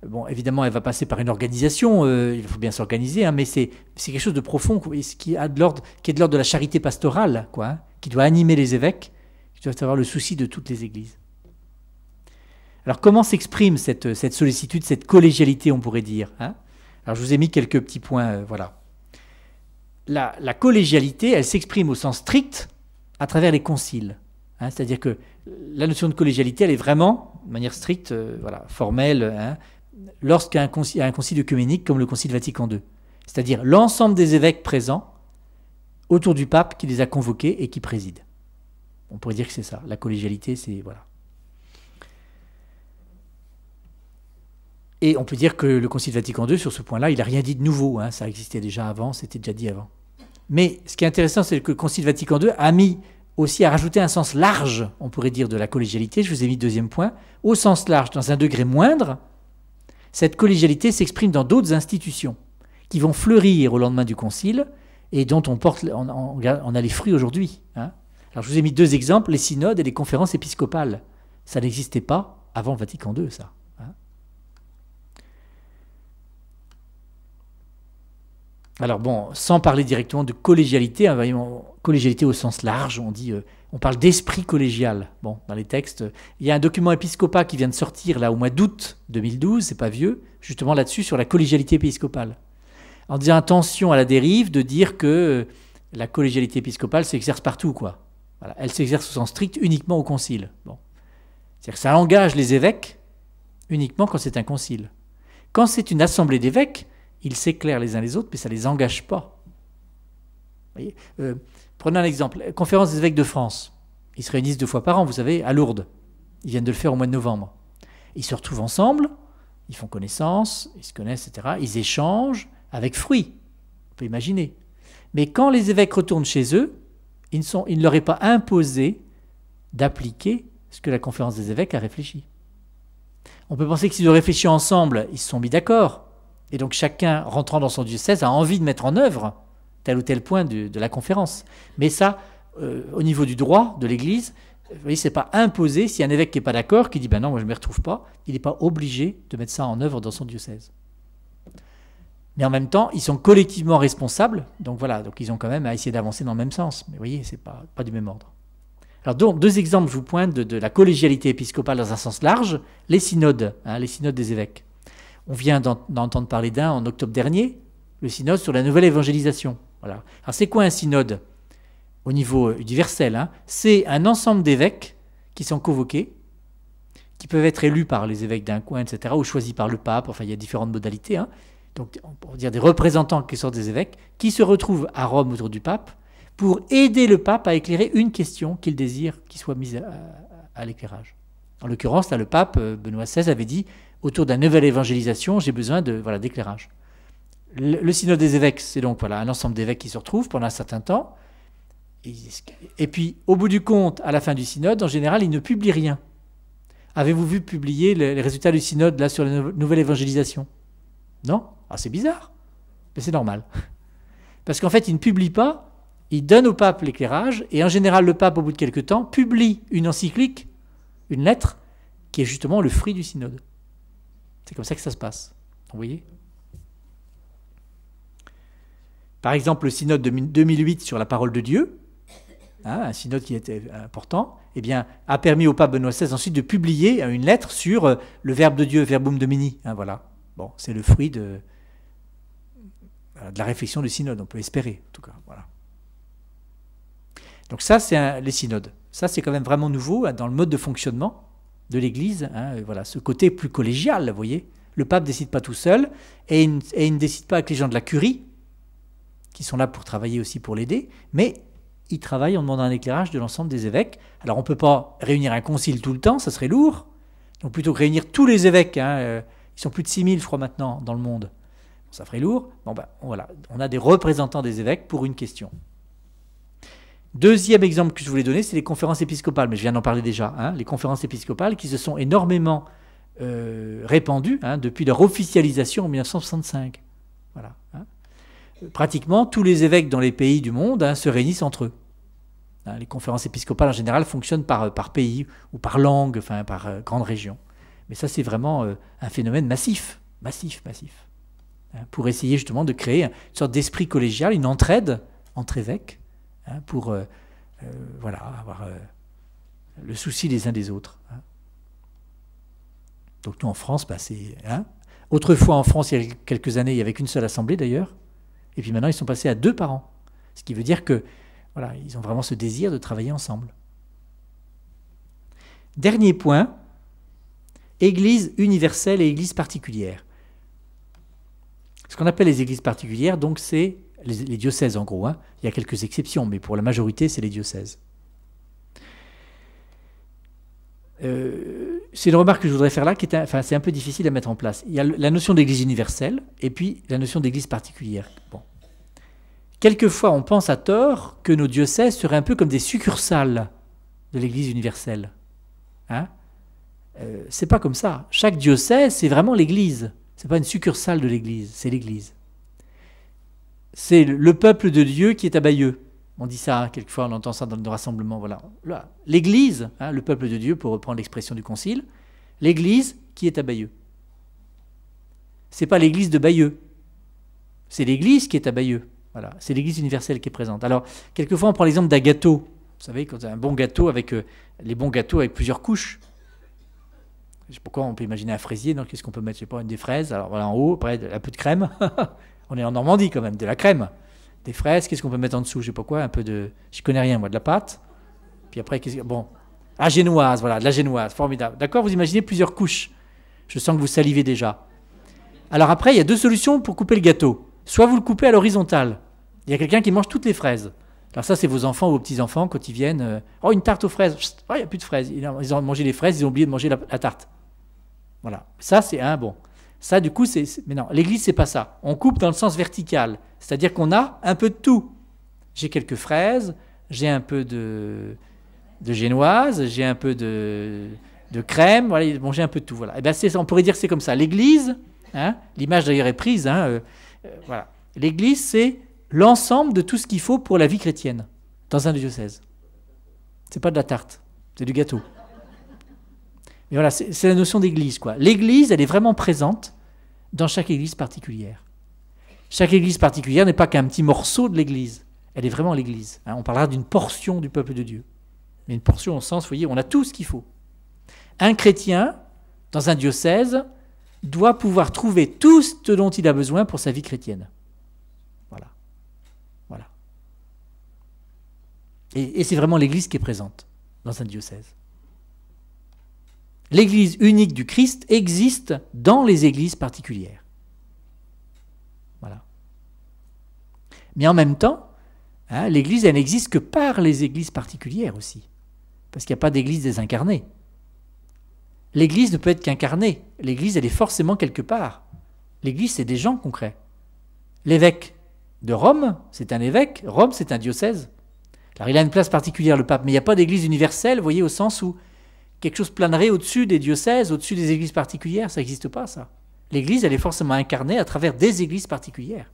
bon, évidemment, elle va passer par une organisation, il faut bien s'organiser, mais c'est quelque chose de profond, qui est de l'ordre de la charité pastorale, qui doit animer les évêques, qui doivent avoir le souci de toutes les églises. Alors comment s'exprime cette sollicitude, cette collégialité, on pourrait dire, Alors je vous ai mis quelques petits points, voilà. La collégialité, elle s'exprime au sens strict à travers les conciles. C'est-à-dire que la notion de collégialité, elle est vraiment, de manière stricte, formelle, lorsqu'il y a un concile œcuménique comme le Concile Vatican II. C'est-à-dire l'ensemble des évêques présents autour du pape qui les a convoqués et qui préside. On pourrait dire que c'est ça. La collégialité, c'est... voilà. Et on peut dire que le Concile Vatican II, sur ce point-là, il n'a rien dit de nouveau. Ça existait déjà avant, c'était déjà dit avant. Mais ce qui est intéressant, c'est que le Concile Vatican II a mis aussi à rajouter un sens large, on pourrait dire, de la collégialité. Je vous ai mis deuxième point. Au sens large, dans un degré moindre, cette collégialité s'exprime dans d'autres institutions qui vont fleurir au lendemain du Concile et dont on a les fruits aujourd'hui. Alors je vous ai mis deux exemples, les synodes et les conférences épiscopales. Ça n'existait pas avant le Vatican II, ça. Alors bon, sans parler directement de collégialité, collégialité au sens large, on parle d'esprit collégial. Bon, dans les textes, il y a un document épiscopat qui vient de sortir là au mois d'août 2012, c'est pas vieux, justement là-dessus sur la collégialité épiscopale. En disant attention à la dérive de dire que la collégialité épiscopale s'exerce partout, quoi. Voilà, elle s'exerce au sens strict uniquement au concile. Bon, c'est-à-dire que ça engage les évêques uniquement quand c'est un concile. Quand c'est une assemblée d'évêques, ils s'éclairent les uns les autres, mais ça ne les engage pas. Vous voyez, prenons un exemple. La conférence des évêques de France. Ils se réunissent 2 fois par an, vous savez, à Lourdes. Ils viennent de le faire au mois de novembre. Ils se retrouvent ensemble, ils font connaissance, ils se connaissent, etc. Ils échangent avec fruit. On peut imaginer. Mais quand les évêques retournent chez eux, il ne leur est pas imposé d'appliquer ce que la conférence des évêques a réfléchi. On peut penser que s'ils ont réfléchi ensemble, ils se sont mis d'accord. Et donc chacun, rentrant dans son diocèse, a envie de mettre en œuvre tel ou tel point de la conférence. Mais ça, au niveau du droit de l'Église, vous voyez, c'est pas imposé. S'il y a un évêque qui n'est pas d'accord, qui dit ben non, moi je ne m'y retrouve pas, il n'est pas obligé de mettre ça en œuvre dans son diocèse. Mais en même temps, ils sont collectivement responsables, donc voilà, donc ils ont quand même à essayer d'avancer dans le même sens. Mais vous voyez, c'est pas du même ordre. Alors donc, 2 exemples, je vous pointe de la collégialité épiscopale dans un sens large, les synodes des évêques. On vient d'entendre parler d'un en octobre dernier, le synode sur la nouvelle évangélisation. Voilà. Alors c'est quoi un synode au niveau universel? C'est un ensemble d'évêques qui sont convoqués, qui peuvent être élus par les évêques d'un coin, etc., ou choisis par le pape. Enfin, il y a différentes modalités. Donc, on pourrait dire des représentants qui sortent des évêques, qui se retrouvent à Rome autour du pape pour aider le pape à éclairer une question qu'il désire qui soit mise à l'éclairage. En l'occurrence, là, le pape Benoît XVI avait dit autour de la nouvelle évangélisation, j'ai besoin d'éclairage. Le synode des évêques, c'est donc un ensemble d'évêques qui se retrouvent pendant un certain temps. Et puis, au bout du compte, à la fin du synode, en général, ils ne publient rien. Avez-vous vu publier les résultats du synode là, sur la nouvelle évangélisation? Non? Ah, c'est bizarre. Mais c'est normal. Parce qu'en fait, ils ne publient pas il donne au pape l'éclairage, et en général, le pape, au bout de quelques temps, publie une encyclique, une lettre, qui est justement le fruit du synode. C'est comme ça que ça se passe. Vous voyez ? Par exemple, le synode de 2008 sur la parole de Dieu, un synode qui était important, eh bien, a permis au pape Benoît XVI ensuite de publier une lettre sur le Verbe de Dieu, Verbum Domini. Voilà. Bon, c'est le fruit de la réflexion du synode, on peut espérer, en tout cas. Voilà. Donc ça, c'est les synodes. Ça, c'est quand même vraiment nouveau dans le mode de fonctionnement de l'Église. Voilà, ce côté plus collégial, vous voyez. Le pape ne décide pas tout seul, et il ne décide pas avec les gens de la curie, qui sont là pour travailler aussi pour l'aider, mais il travaille en demandant un éclairage de l'ensemble des évêques. Alors on ne peut pas réunir un concile tout le temps, ça serait lourd. Donc plutôt que réunir tous les évêques, ils sont plus de 6000 je crois maintenant dans le monde, ça ferait lourd. Bon ben voilà, on a des représentants des évêques pour une question. Deuxième exemple que je voulais donner, c'est les conférences épiscopales, mais je viens d'en parler déjà. Les conférences épiscopales qui se sont énormément répandues depuis leur officialisation en 1965. Voilà. Pratiquement tous les évêques dans les pays du monde se réunissent entre eux. Les conférences épiscopales en général fonctionnent par pays ou par langue, enfin par grande région. Mais ça c'est vraiment un phénomène massif, pour essayer justement de créer une sorte d'esprit collégial, une entraide entre évêques, pour avoir le souci les uns des autres. Donc nous en France, c'est... Autrefois en France, il y a quelques années, il n'y avait qu'une seule assemblée d'ailleurs. Et puis maintenant, ils sont passés à 2 par an. Ce qui veut dire que, voilà, ils ont vraiment ce désir de travailler ensemble. Dernier point, Église universelle et Église particulière. Ce qu'on appelle les églises particulières, donc c'est les diocèses en gros. Il y a quelques exceptions, mais pour la majorité, c'est les diocèses. C'est une remarque que je voudrais faire là, c'est un peu difficile à mettre en place. Il y a la notion d'église universelle et puis la notion d'église particulière. Bon. Quelquefois, on pense à tort que nos diocèses seraient un peu comme des succursales de l'église universelle. C'est pas comme ça. Chaque diocèse, c'est vraiment l'église. C'est pas une succursale de l'église, c'est l'église. C'est le peuple de Dieu qui est à Bayeux. On dit ça, quelquefois on entend ça dans nos rassemblements. Voilà. L'Église, le peuple de Dieu, pour reprendre l'expression du Concile, l'Église qui est à Bayeux. C'est pas l'Église de Bayeux, c'est l'Église qui est à Bayeux. Voilà. C'est l'Église universelle qui est présente. Alors, quelquefois on prend l'exemple d'un gâteau. Vous savez, quand un bon gâteau avec les bons gâteaux avec plusieurs couches. Je sais pas pourquoi on peut imaginer un fraisier, donc qu'est-ce qu'on peut mettre? Je sais pas, des fraises. Alors voilà, en haut, après un peu de crème. On est en Normandie quand même, de la crème. Des fraises, qu'est-ce qu'on peut mettre en dessous? Je sais pas quoi, un peu de... Je connais rien, moi, de la pâte. Puis après, bon. Ah, génoise, voilà, de la génoise, formidable. D'accord, vous imaginez plusieurs couches. Je sens que vous salivez déjà. Alors après, il y a 2 solutions pour couper le gâteau. Soit vous le coupez à l'horizontale. Il y a quelqu'un qui mange toutes les fraises. Alors ça, c'est vos enfants ou vos petits-enfants quand ils viennent. Oh, une tarte aux fraises. Oh, il n'y a plus de fraises. Ils ont mangé les fraises, ils ont oublié de manger la tarte. Voilà. Ça, c'est un bon. Ça, du coup, mais non, l'église, c'est pas ça. On coupe dans le sens vertical. C'est-à-dire qu'on a un peu de tout. J'ai quelques fraises, j'ai un peu de génoise, j'ai un peu de crème, voilà, bon, j'ai un peu de tout. Voilà. Et ben on pourrait dire que c'est comme ça. L'église, l'image d'ailleurs est prise, voilà. L'église, c'est l'ensemble de tout ce qu'il faut pour la vie chrétienne dans un diocèse. C'est pas de la tarte, c'est du gâteau. Mais voilà, c'est la notion d'église, quoi. L'église, elle est vraiment présente dans chaque église particulière. Chaque église particulière n'est pas qu'un petit morceau de l'église. Elle est vraiment l'église. On parlera d'une portion du peuple de Dieu. Mais une portion au sens, vous voyez, on a tout ce qu'il faut. Un chrétien, dans un diocèse, doit pouvoir trouver tout ce dont il a besoin pour sa vie chrétienne. Voilà. Voilà. Et c'est vraiment l'église qui est présente dans un diocèse. L'église unique du Christ existe dans les églises particulières. Voilà. Mais en même temps, l'église, elle n'existe que par les églises particulières aussi. Parce qu'il n'y a pas d'église désincarnée. L'église ne peut être qu'incarnée. L'église, elle est forcément quelque part. L'église, c'est des gens concrets. L'évêque de Rome, c'est un évêque. Rome, c'est un diocèse. Alors, il a une place particulière, le pape, mais il n'y a pas d'église universelle, vous voyez, au sens où quelque chose planerait au-dessus des diocèses, au-dessus des églises particulières. Ça n'existe pas, ça. L'église, elle est forcément incarnée à travers des églises particulières.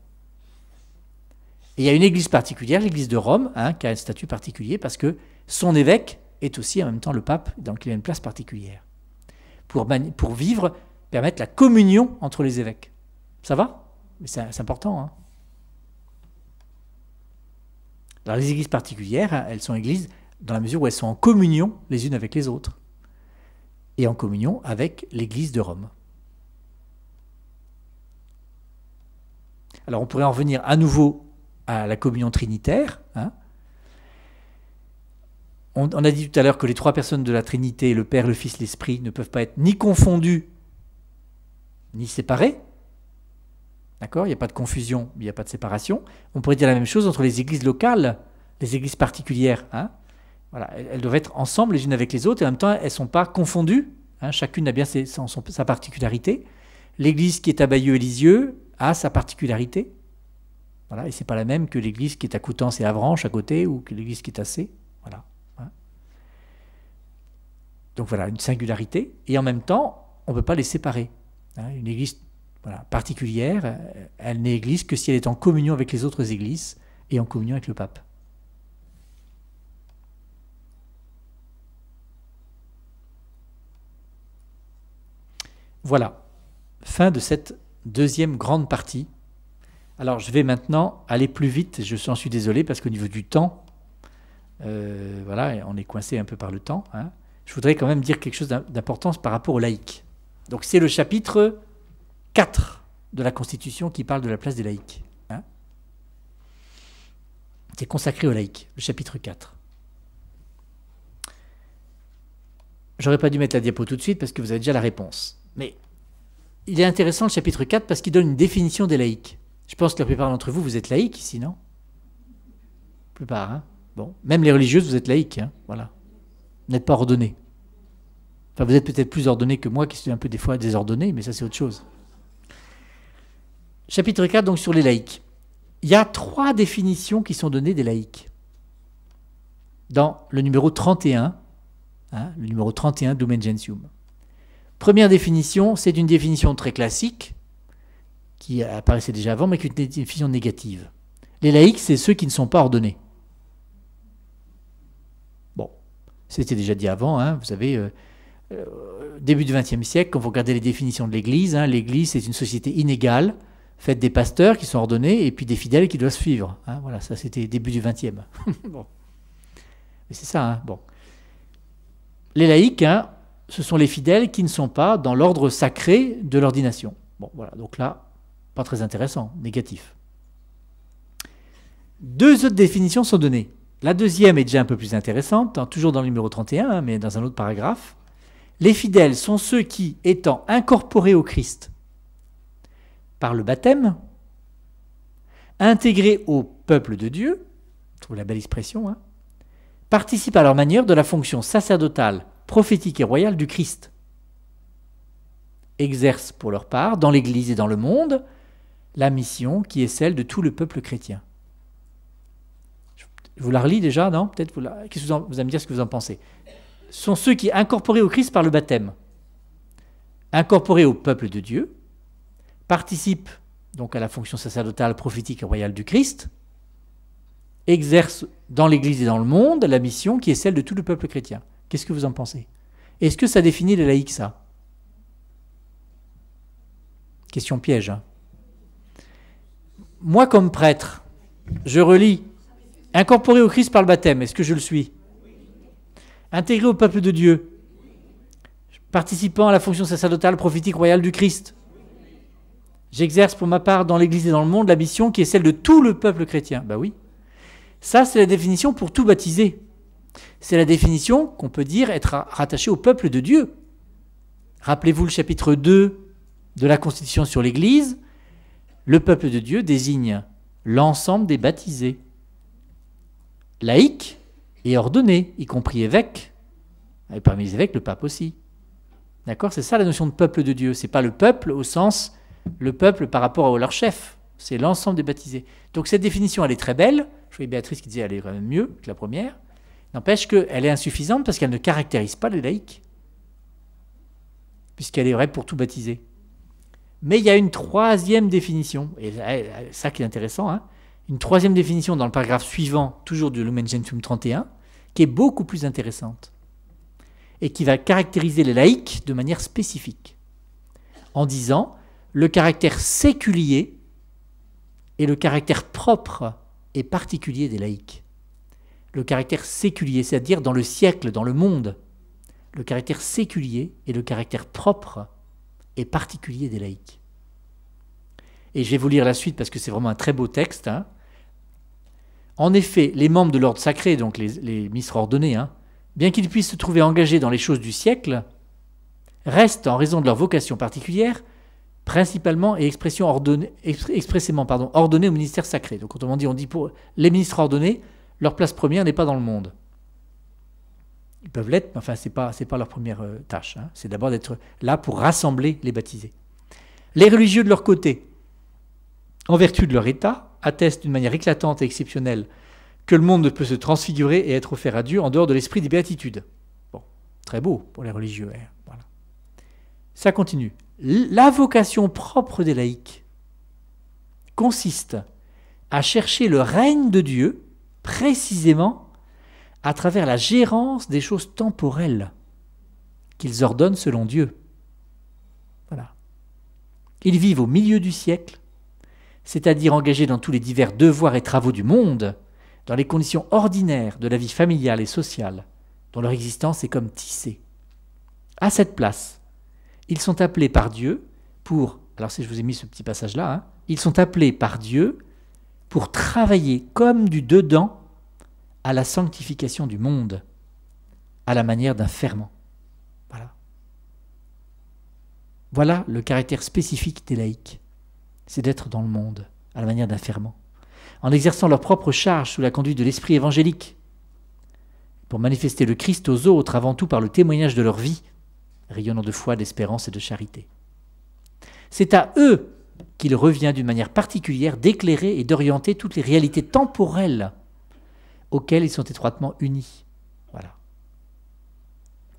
Et il y a une église particulière, l'église de Rome, hein, qui a un statut particulier parce que son évêque est aussi en même temps le pape, donc il a une place particulière. Pour vivre, permettre la communion entre les évêques. Ça va? C'est important. Hein. Alors les églises particulières, hein, elles sont églises dans la mesure où elles sont en communion les unes avec les autres. Et en communion avec l'église de Rome. Alors on pourrait en revenir à nouveau à la communion trinitaire. Hein. On a dit tout à l'heure que les trois personnes de la Trinité, le Père, le Fils, l'Esprit, ne peuvent pas être ni confondus, ni séparés. D'accord? Il n'y a pas de confusion, il n'y a pas de séparation. On pourrait dire la même chose entre les églises locales, les églises particulières. Hein? Voilà, elles doivent être ensemble les unes avec les autres, et en même temps, elles ne sont pas confondues. Hein? Chacune a bien sa particularité. L'église qui est à Bayeux-et-Lisieux a sa particularité. Voilà, et ce n'est pas la même que l'église qui est à Coutances et Avranches à côté, ou que l'église qui est à C. Voilà. Donc voilà, une singularité. Et en même temps, on ne peut pas les séparer. Hein, une église particulière, elle n'est église que si elle est en communion avec les autres églises et en communion avec le pape. Voilà, fin de cette deuxième grande partie. Alors je vais maintenant aller plus vite, j'en suis désolé parce qu'au niveau du temps, voilà, on est coincé un peu par le temps, hein. Je voudrais quand même dire quelque chose d'important par rapport aux laïcs. Donc c'est le chapitre 4 de la Constitution qui parle de la place des laïcs. Hein. C'est consacré aux laïcs, le chapitre 4. J'aurais pas dû mettre la diapo tout de suite parce que vous avez déjà la réponse. Mais il est intéressant le chapitre 4 parce qu'il donne une définition des laïcs. Je pense que la plupart d'entre vous, vous êtes laïcs ici, non? La plupart, hein. Bon, même les religieuses, vous êtes laïcs, hein. Voilà. Vous n'êtes pas ordonnés. Enfin, vous êtes peut-être plus ordonnés que moi, qui suis un peu des fois désordonné, mais ça c'est autre chose. Chapitre 4, donc sur les laïcs. Il y a 3 définitions qui sont données des laïcs. Dans le numéro 31, hein, le numéro 31 Lumen Gentium. Première définition, c'est une définition très classique, qui apparaissait déjà avant, mais qui est une définition négative. Les laïcs, c'est ceux qui ne sont pas ordonnés. Bon, c'était déjà dit avant, hein, vous savez, début du XXe siècle, quand vous regardez les définitions de l'Église, hein, l'Église, c'est une société inégale, faite des pasteurs qui sont ordonnés, et puis des fidèles qui doivent suivre. Hein, voilà, ça c'était début du XXe. Bon. Mais c'est ça, hein, bon. Les laïcs, hein, ce sont les fidèles qui ne sont pas dans l'ordre sacré de l'ordination. Bon, voilà, donc là, pas très intéressant, négatif. 2 autres définitions sont données. La deuxième est déjà un peu plus intéressante, toujours dans le numéro 31, hein, mais dans un autre paragraphe. Les fidèles sont ceux qui, étant incorporés au Christ par le baptême, intégrés au peuple de Dieu, je trouve la belle expression, hein, participent à leur manière de la fonction sacerdotale, prophétique et royale du Christ, exercent pour leur part, dans l'Église et dans le monde, la mission qui est celle de tout le peuple chrétien. Je vous la relis déjà, non? Peut-être vous allez me dire ce que vous en pensez. Sont ceux qui, incorporés au Christ par le baptême, incorporés au peuple de Dieu, participent donc à la fonction sacerdotale, prophétique et royale du Christ, exercent dans l'Église et dans le monde la mission qui est celle de tout le peuple chrétien. Qu'est-ce que vous en pensez? Est-ce que ça définit les laïcs, ça? Question piège. Hein. Moi, comme prêtre, je relis incorporé au Christ par le baptême. Est-ce que je le suis? Intégré au peuple de Dieu, participant à la fonction sacerdotale, prophétique, royale du Christ. J'exerce pour ma part dans l'Église et dans le monde la mission qui est celle de tout le peuple chrétien. Ben oui. Ça, c'est la définition pour tout baptisé. C'est la définition qu'on peut dire être rattaché au peuple de Dieu. Rappelez-vous le chapitre 2 de la Constitution sur l'Église. Le peuple de Dieu désigne l'ensemble des baptisés. Laïcs et ordonnés, y compris évêques. Et parmi les évêques, le pape aussi. D'accord? C'est ça la notion de peuple de Dieu. Ce n'est pas le peuple au sens, le peuple par rapport à leur chef. C'est l'ensemble des baptisés. Donc cette définition, elle est très belle. Je voyais Béatrice qui disait qu'elle est quand même mieux que la première. N'empêche qu'elle est insuffisante parce qu'elle ne caractérise pas les laïcs. Puisqu'elle est vraie pour tout baptisé. Mais il y a une 3e définition. Et ça qui est intéressant, hein. une troisième définition dans le paragraphe suivant, toujours du Lumen Gentium 31, qui est beaucoup plus intéressante et qui va caractériser les laïcs de manière spécifique, en disant le caractère séculier et le caractère propre et particulier des laïcs. Le caractère séculier, c'est-à-dire dans le siècle, dans le monde, le caractère séculier et le caractère propre et particulier des laïcs. Et je vais vous lire la suite parce que c'est vraiment un très beau texte. Hein. En effet, les membres de l'ordre sacré, donc les ministres ordonnés, hein, bien qu'ils puissent se trouver engagés dans les choses du siècle, restent, en raison de leur vocation particulière, principalement et expressément ordonnés au ministère sacré. Donc autrement dit, on dit pour les ministres ordonnés, leur place première n'est pas dans le monde. Ils peuvent l'être, mais enfin, c'est pas leur première tâche. Hein. C'est d'abord d'être là pour rassembler les baptisés. Les religieux, de leur côté, en vertu de leur état, attestent d'une manière éclatante et exceptionnelle que le monde ne peut se transfigurer et être offert à Dieu en dehors de l'esprit des béatitudes. Bon, très beau pour les religieux. Hein. Voilà. Ça continue. La vocation propre des laïcs consiste à chercher le règne de Dieu précisément à travers la gérance des choses temporelles qu'ils ordonnent selon Dieu. Voilà. Ils vivent au milieu du siècle, c'est-à-dire engagés dans tous les divers devoirs et travaux du monde, dans les conditions ordinaires de la vie familiale et sociale, dont leur existence est comme tissée. À cette place, ils sont appelés par Dieu pour, alors si je vous ai mis ce petit passage-là, hein, ils sont appelés par Dieu pour travailler comme du dedans à la sanctification du monde, à la manière d'un ferment. Voilà. Voilà le caractère spécifique des laïcs, c'est d'être dans le monde, à la manière d'un ferment, en exerçant leur propre charge sous la conduite de l'esprit évangélique, pour manifester le Christ aux autres avant tout par le témoignage de leur vie, rayonnant de foi, d'espérance et de charité. C'est à eux qu'il revient d'une manière particulière d'éclairer et d'orienter toutes les réalités temporelles auxquelles ils sont étroitement unis. Voilà.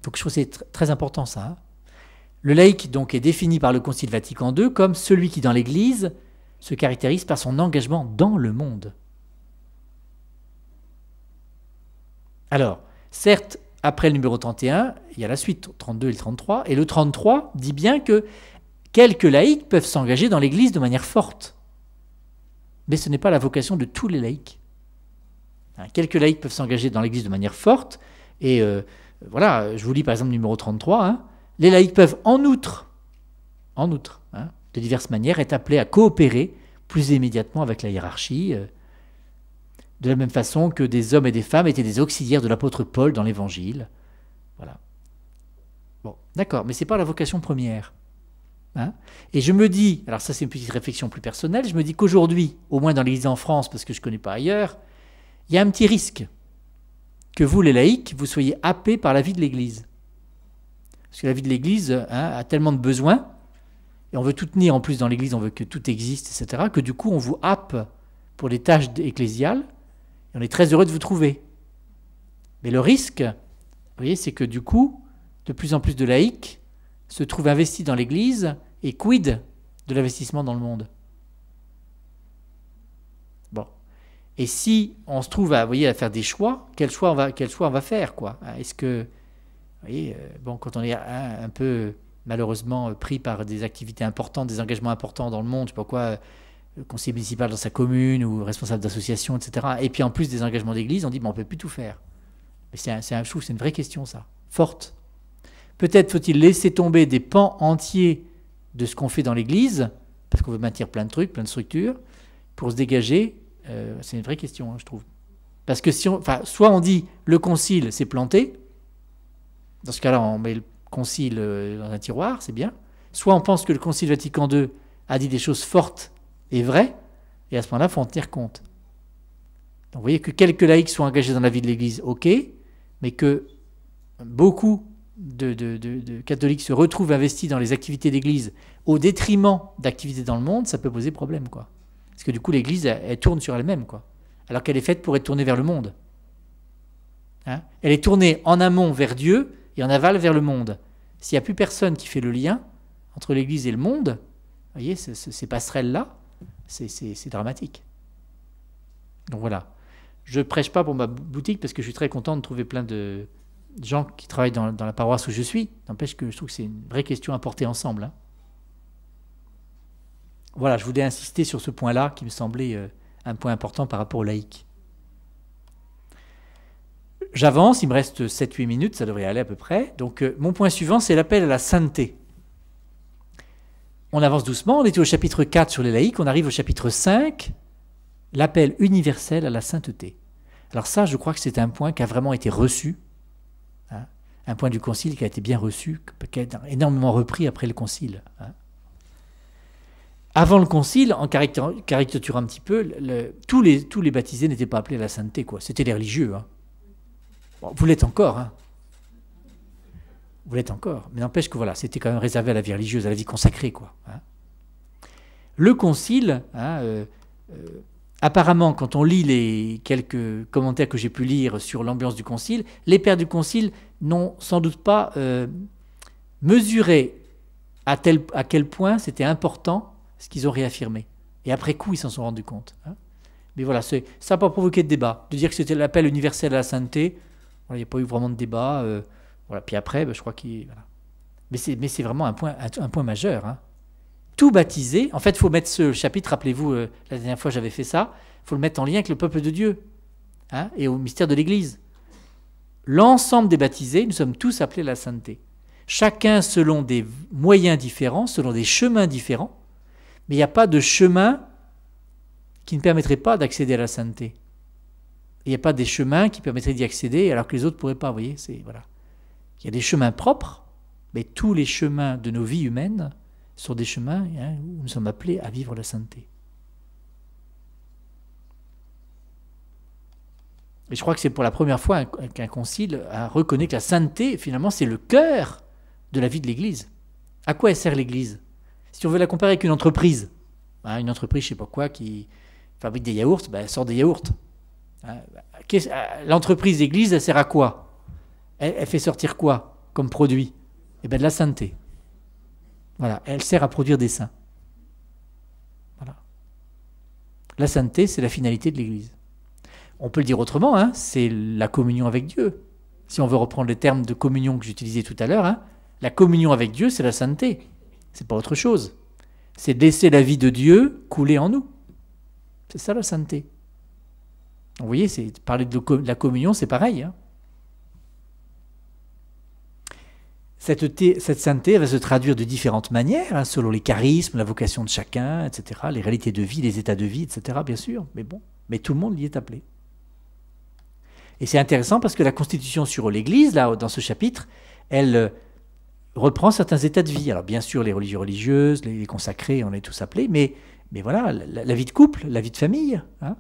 Donc je trouve que c'est très important ça. Hein. Le laïc donc est défini par le Concile Vatican II comme celui qui dans l'Église se caractérise par son engagement dans le monde. Alors, certes, après le numéro 31, il y a la suite, 32 et le 33, et le 33 dit bien que quelques laïcs peuvent s'engager dans l'Église de manière forte. Mais ce n'est pas la vocation de tous les laïcs. Quelques laïcs peuvent s'engager dans l'Église de manière forte, et voilà, je vous lis par exemple le numéro 33, hein, les laïcs peuvent en outre, de diverses manières, être appelés à coopérer plus immédiatement avec la hiérarchie, de la même façon que des hommes et des femmes étaient des auxiliaires de l'apôtre Paul dans l'Évangile. Voilà. Bon, d'accord, mais ce n'est pas la vocation première. Hein. Et je me dis, alors ça c'est une petite réflexion plus personnelle, je me dis qu'aujourd'hui, au moins dans l'Église en France, parce que je ne connais pas ailleurs, il y a un petit risque que vous, les laïcs, vous soyez happés par la vie de l'Église. Parce que la vie de l'Église a tellement de besoins, et on veut tout tenir en plus dans l'Église, on veut que tout existe, etc., que du coup on vous happe pour les tâches ecclésiales, et on est très heureux de vous trouver. Mais le risque, vous voyez, c'est que du coup, de plus en plus de laïcs se trouvent investis dans l'Église, et quid de l'investissement dans le monde. Bon. Et si on se trouve à, vous voyez, à faire des choix, quel choix on va faire, quoi. Est-ce que, vous voyez, bon, quand on est un peu malheureusement pris par des activités importantes, des engagements importants dans le monde, je sais pas quoi, conseiller municipal dans sa commune ou responsable d'association, etc. Et puis en plus des engagements d'église, on dit, bon, on peut plus tout faire. Mais je trouve que c'est une vraie question, ça, forte. Peut-être faut-il laisser tomber des pans entiers de ce qu'on fait dans l'église, parce qu'on veut maintenir plein de trucs, plein de structures, pour se dégager. C'est une vraie question, hein, je trouve. Parce que si soit on dit le concile s'est planté, dans ce cas-là on met le concile dans un tiroir, c'est bien. Soit on pense que le concile Vatican II a dit des choses fortes et vraies, et à ce moment-là, il faut en tenir compte. Donc vous voyez que quelques laïcs sont engagés dans la vie de l'Église, ok, mais que beaucoup de catholiques se retrouvent investis dans les activités d'Église au détriment d'activités dans le monde, ça peut poser problème, quoi. Parce que du coup, l'Église, elle tourne sur elle-même, quoi. Alors qu'elle est faite pour être tournée vers le monde. Hein, elle est tournée en amont vers Dieu et en aval vers le monde. S'il n'y a plus personne qui fait le lien entre l'Église et le monde, vous voyez, ces passerelles-là, c'est dramatique. Donc voilà. Je ne prêche pas pour ma boutique parce que je suis très content de trouver plein de gens qui travaillent dans la paroisse où je suis. N'empêche que je trouve que c'est une vraie question à porter ensemble. Hein. Voilà, je voulais insister sur ce point-là qui me semblait un point important par rapport aux laïcs. J'avance, il me reste 7-8 minutes, ça devrait aller à peu près. Donc mon point suivant, c'est l'appel à la sainteté. On avance doucement, on était au chapitre 4 sur les laïcs, on arrive au chapitre 5, l'appel universel à la sainteté. Alors ça, je crois que c'est un point qui a vraiment été reçu, hein, un point du concile qui a été bien reçu, qui a été énormément repris après le concile. Hein. Avant le concile, en caricaturant un petit peu, tous les baptisés n'étaient pas appelés à la sainteté, quoi. C'était les religieux. Hein. Bon, vous l'êtes encore, hein. Vous l'êtes encore, mais n'empêche que voilà, c'était quand même réservé à la vie religieuse, à la vie consacrée, quoi. Hein. Le concile, hein, apparemment, quand on lit les quelques commentaires que j'ai pu lire sur l'ambiance du concile, les pères du concile n'ont sans doute pas mesuré à quel point c'était important ce qu'ils ont réaffirmé. Et après coup, ils s'en sont rendus compte. Hein. Mais voilà, ça n'a pas provoqué de débat. De dire que c'était l'appel universel à la sainteté, voilà, il n'y a pas eu vraiment de débat. Voilà. Puis après, je crois qu'il... Voilà. Mais c'est vraiment un point majeur. Hein. Tout baptisé, en fait, il faut mettre ce chapitre, rappelez-vous, la dernière fois j'avais fait ça, il faut le mettre en lien avec le peuple de Dieu, hein, et au mystère de l'Église. L'ensemble des baptisés, nous sommes tous appelés à la sainteté. Chacun selon des moyens différents, selon des chemins différents, mais il n'y a pas de chemin qui ne permettrait pas d'accéder à la sainteté. Il n'y a pas des chemins qui permettraient d'y accéder alors que les autres ne pourraient pas, vous voyez, voilà. Il y a des chemins propres, mais tous les chemins de nos vies humaines sont des chemins, hein, où nous sommes appelés à vivre la sainteté. Et je crois que c'est pour la première fois qu'un concile a reconnu que la sainteté, finalement, c'est le cœur de la vie de l'Église. À quoi elle sert l'Église? Si on veut la comparer avec une entreprise, hein, une entreprise, je ne sais pas quoi, qui fabrique des yaourts, elle sort des yaourts. Hein, l'entreprise d'Église, elle sert à quoi? Elle fait sortir quoi comme produit? Eh bien, de la sainteté. Voilà, elle sert à produire des saints. Voilà. La sainteté, c'est la finalité de l'Église. On peut le dire autrement, hein, c'est la communion avec Dieu. Si on veut reprendre les termes de communion que j'utilisais tout à l'heure, hein, la communion avec Dieu, c'est la sainteté. C'est pas autre chose. C'est de laisser la vie de Dieu couler en nous. C'est ça la sainteté. Vous voyez, parler de la communion, c'est pareil. Hein. Cette sainteté va se traduire de différentes manières, hein, selon les charismes, la vocation de chacun, etc., les réalités de vie, les états de vie, etc., bien sûr. Mais bon, mais tout le monde y est appelé. Et c'est intéressant parce que la Constitution sur l'Église, là, dans ce chapitre, elle reprend certains états de vie. Alors bien sûr, les religieuses, les consacrés, on est tous appelés, mais voilà, la vie de couple, la vie de famille. Hein.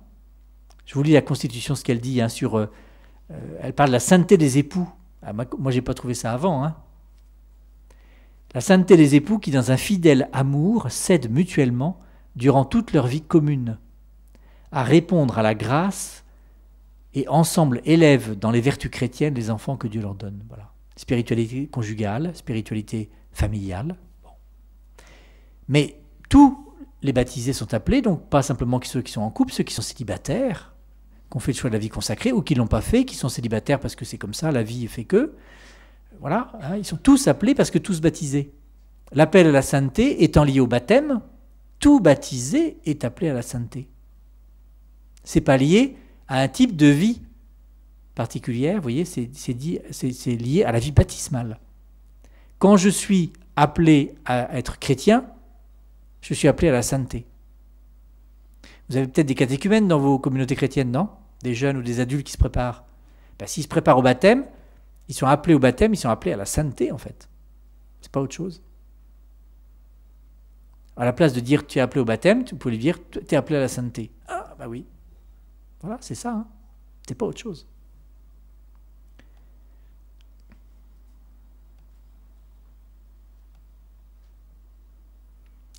Je vous lis la Constitution, ce qu'elle dit, hein, elle parle de la sainteté des époux. Ah, moi, je n'ai pas trouvé ça avant. Hein. La sainteté des époux qui, dans un fidèle amour, s'aident mutuellement, durant toute leur vie commune, à répondre à la grâce et ensemble élèvent dans les vertus chrétiennes les enfants que Dieu leur donne. Voilà. Spiritualité conjugale, spiritualité familiale. Bon. Mais tous les baptisés sont appelés, donc pas simplement ceux qui sont en couple, ceux qui sont célibataires, qui ont fait le choix de la vie consacrée, ou qui ne l'ont pas fait, qui sont célibataires parce que c'est comme ça, la vie fait que. Voilà, hein, ils sont tous appelés parce que tous baptisés. L'appel à la sainteté étant lié au baptême, tout baptisé est appelé à la sainteté. Ce n'est pas lié à un type de vie particulière, vous voyez, c'est lié à la vie baptismale. Quand je suis appelé à être chrétien, je suis appelé à la sainteté. Vous avez peut-être des catéchumènes dans vos communautés chrétiennes, non? Des jeunes ou des adultes qui se préparent. Ben, s'ils se préparent au baptême, ils sont appelés au baptême, ils sont appelés à la sainteté, en fait. C'est pas autre chose. À la place de dire tu es appelé au baptême, tu peux lui dire tu es appelé à la sainteté. Ah, bah oui. Voilà, c'est ça. Hein. C'est pas autre chose.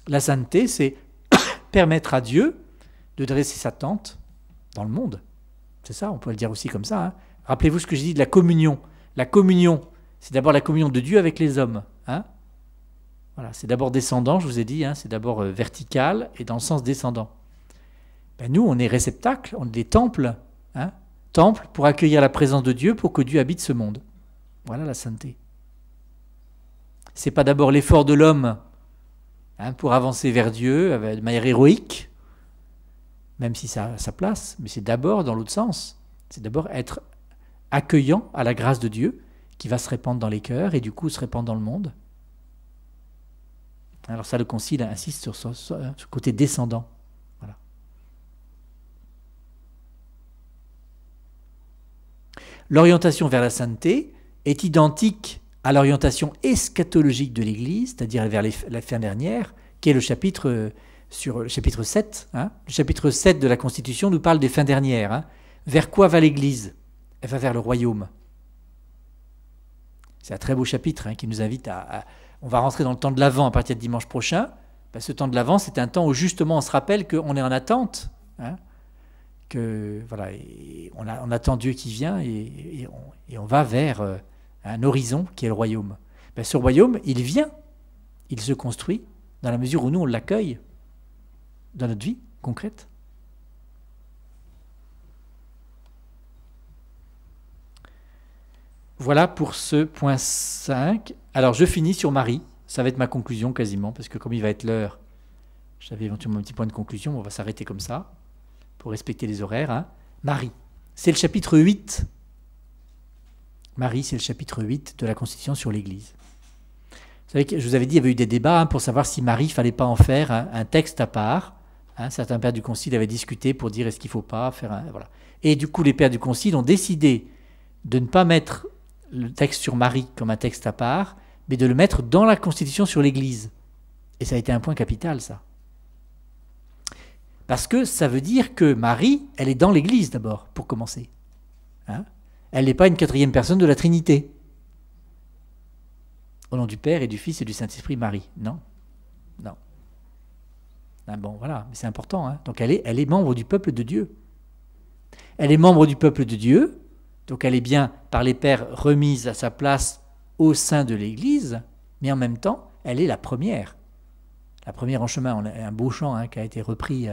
La sainteté, c'est permettre à Dieu de dresser sa tente dans le monde. C'est ça, on peut le dire aussi comme ça. Hein. Rappelez-vous ce que j'ai dit de la communion. La communion, c'est d'abord la communion de Dieu avec les hommes. Hein. Voilà, c'est d'abord descendant, je vous ai dit, hein, c'est d'abord vertical et dans le sens descendant. Ben nous, on est réceptacle, on est des temples, hein, temples pour accueillir la présence de Dieu, pour que Dieu habite ce monde. Voilà la sainteté. C'est pas d'abord l'effort de l'homme, hein, pour avancer vers Dieu de manière héroïque, même si ça a sa place, mais c'est d'abord dans l'autre sens. C'est d'abord être accueillant à la grâce de Dieu qui va se répandre dans les cœurs et du coup se répandre dans le monde. Alors ça, le Concile insiste sur ce côté descendant. Voilà. L'orientation vers la sainteté est identique à l'orientation eschatologique de l'Église, c'est-à-dire vers la fin dernière, qui est le chapitre sur le chapitre 7. Hein. Le chapitre 7 de la Constitution nous parle des fins dernières. Hein. Vers quoi va l'Église? Elle va vers le royaume. C'est un très beau chapitre, hein, qui nous invite on va rentrer dans le temps de l'Avent à partir de dimanche prochain. Ben, ce temps de l'Avent, c'est un temps où justement on se rappelle qu'on est en attente, hein, que voilà, on attend Dieu qui vient et on va vers un horizon qui est le royaume. Ben, ce royaume, il vient, il se construit dans la mesure où nous on l'accueille dans notre vie concrète. Voilà pour ce point 5. Alors je finis sur Marie, ça va être ma conclusion quasiment, parce que comme il va être l'heure, j'avais éventuellement un petit point de conclusion, on va s'arrêter comme ça, pour respecter les horaires. Hein. Marie, c'est le chapitre 8. Marie, c'est le chapitre 8 de la Constitution sur l'Église. Vous savez que je vous avais dit, il y avait eu des débats, hein, pour savoir si Marie, il ne fallait pas en faire un texte à part. Hein. Certains pères du Concile avaient discuté pour dire est-ce qu'il ne faut pas faire un... Voilà. Et du coup, les pères du Concile ont décidé de ne pas mettre le texte sur Marie comme un texte à part, mais de le mettre dans la Constitution sur l'Église. Et ça a été un point capital, ça. Parce que ça veut dire que Marie, elle est dans l'Église d'abord, pour commencer. Hein? Elle n'est pas une quatrième personne de la Trinité. Au nom du Père et du Fils et du Saint-Esprit, Marie. Non. Non. Ah bon, voilà, mais c'est important. Hein? Donc elle est membre du peuple de Dieu. Elle est membre du peuple de Dieu, donc elle est bien, par les pères, remise à sa place au sein de l'Église, mais en même temps, elle est la première. La première en chemin. On a un beau chant, hein, qui a été repris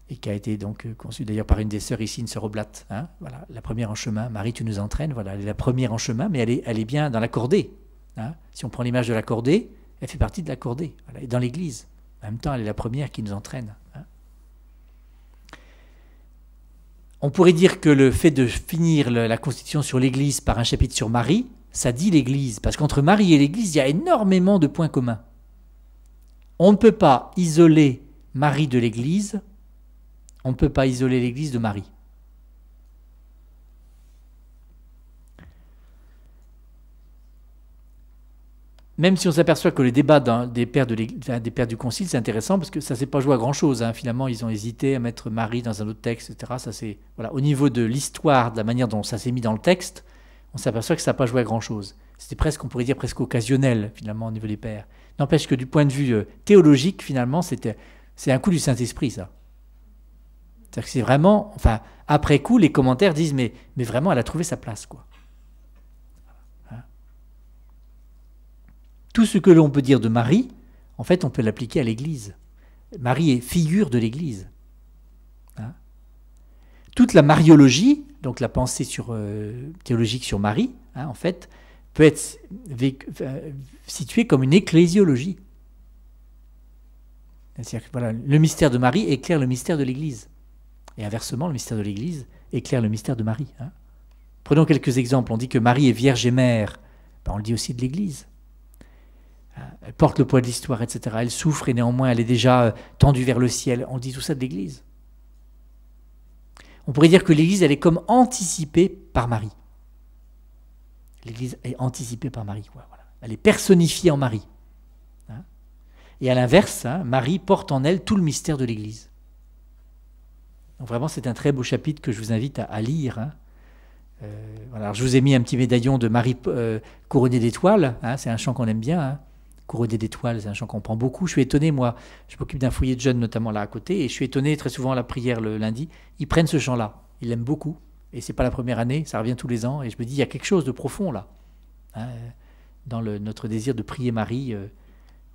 et qui a été donc conçu d'ailleurs par une des sœurs ici, une sœur Oblate. Hein, voilà, la première en chemin. Marie, tu nous entraînes. Voilà, elle est la première en chemin, mais elle est bien dans la cordée. Hein. Si on prend l'image de la cordée, elle fait partie de la cordée. Voilà, et dans l'Église. En même temps, elle est la première qui nous entraîne. Hein. On pourrait dire que le fait de finir la Constitution sur l'Église par un chapitre sur Marie, ça dit l'Église, parce qu'entre Marie et l'Église, il y a énormément de points communs. On ne peut pas isoler Marie de l'Église, on ne peut pas isoler l'Église de Marie. Même si on s'aperçoit que le débat des pères du Concile, c'est intéressant, parce que ça ne s'est pas joué à grand-chose. Hein. Finalement, ils ont hésité à mettre Marie dans un autre texte, etc. Ça, voilà. Au niveau de l'histoire, de la manière dont ça s'est mis dans le texte, on s'aperçoit que ça n'a pas joué à grand-chose. C'était presque, on pourrait dire, presque occasionnel, finalement, au niveau des pères. N'empêche que du point de vue théologique, finalement, c'est un coup du Saint-Esprit, ça. C'est-à-dire que c'est vraiment... Enfin, après coup, les commentaires disent, mais vraiment, elle a trouvé sa place, quoi. Tout ce que l'on peut dire de Marie, en fait, on peut l'appliquer à l'Église. Marie est figure de l'Église. Hein? Toute la mariologie, donc la pensée théologique sur Marie, hein, en fait, peut être située comme une ecclésiologie. C'est-à-dire que voilà, le mystère de Marie éclaire le mystère de l'Église. Et inversement, le mystère de l'Église éclaire le mystère de Marie. Hein? Prenons quelques exemples. On dit que Marie est vierge et mère. Ben, on le dit aussi de l'Église. Elle porte le poids de l'histoire, etc. Elle souffre et néanmoins elle est déjà tendue vers le ciel. On dit tout ça de l'Église. On pourrait dire que l'Église, elle est comme anticipée par Marie. L'Église est anticipée par Marie. Voilà. Elle est personnifiée en Marie. Hein? Et à l'inverse, hein, Marie porte en elle tout le mystère de l'Église. Donc vraiment, c'est un très beau chapitre que je vous invite à lire. Hein. Voilà. Alors, je vous ai mis un petit médaillon de Marie couronnée d'étoiles. Hein, c'est un chant qu'on aime bien. Hein. Couronnée d'étoiles, c'est un chant qu'on prend beaucoup. Je suis étonné, moi, je m'occupe d'un foyer de jeunes notamment là à côté, et je suis étonné très souvent à la prière le lundi, ils prennent ce chant-là, ils l'aiment beaucoup, et c'est pas la première année, ça revient tous les ans, et je me dis, il y a quelque chose de profond là, hein, dans notre désir de prier Marie.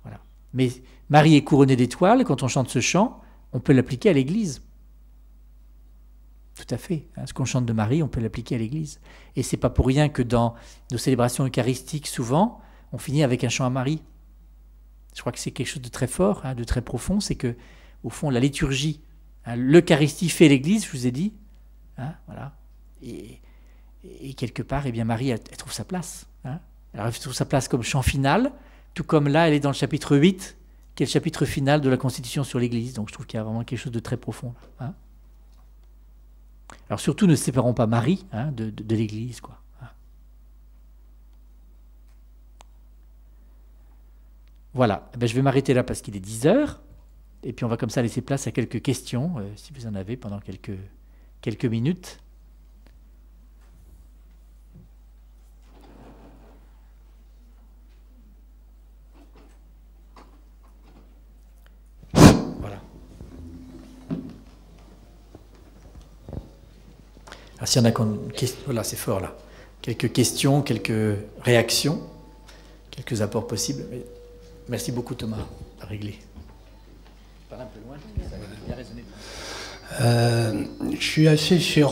Voilà. Mais Marie est couronnée d'étoiles, quand on chante ce chant, on peut l'appliquer à l'Église. Tout à fait. Ce qu'on chante de Marie, on peut l'appliquer à l'Église. Et c'est pas pour rien que dans nos célébrations eucharistiques, souvent, on finit avec un chant à Marie. Je crois que c'est quelque chose de très fort, de très profond, c'est que, au fond, la liturgie, l'Eucharistie fait l'Église, je vous ai dit, voilà. Et quelque part, eh bien, Marie, elle trouve sa place. Alors, elle trouve sa place comme chant final, tout comme là, elle est dans le chapitre 8, qui est le chapitre final de la Constitution sur l'Église. Donc, je trouve qu'il y a vraiment quelque chose de très profond là. Alors surtout, ne séparons pas Marie de l'Église, quoi. Voilà, je vais m'arrêter là parce qu'il est 10 heures, et puis on va comme ça laisser place à quelques questions, si vous en avez, pendant quelques minutes. Voilà. Alors s'il y en a voilà, c'est fort là. Quelques questions, quelques réactions, quelques apports possibles. Merci beaucoup Thomas, à régler. Je parle un peu loin, ça va bien résonner. Je suis assez surpris.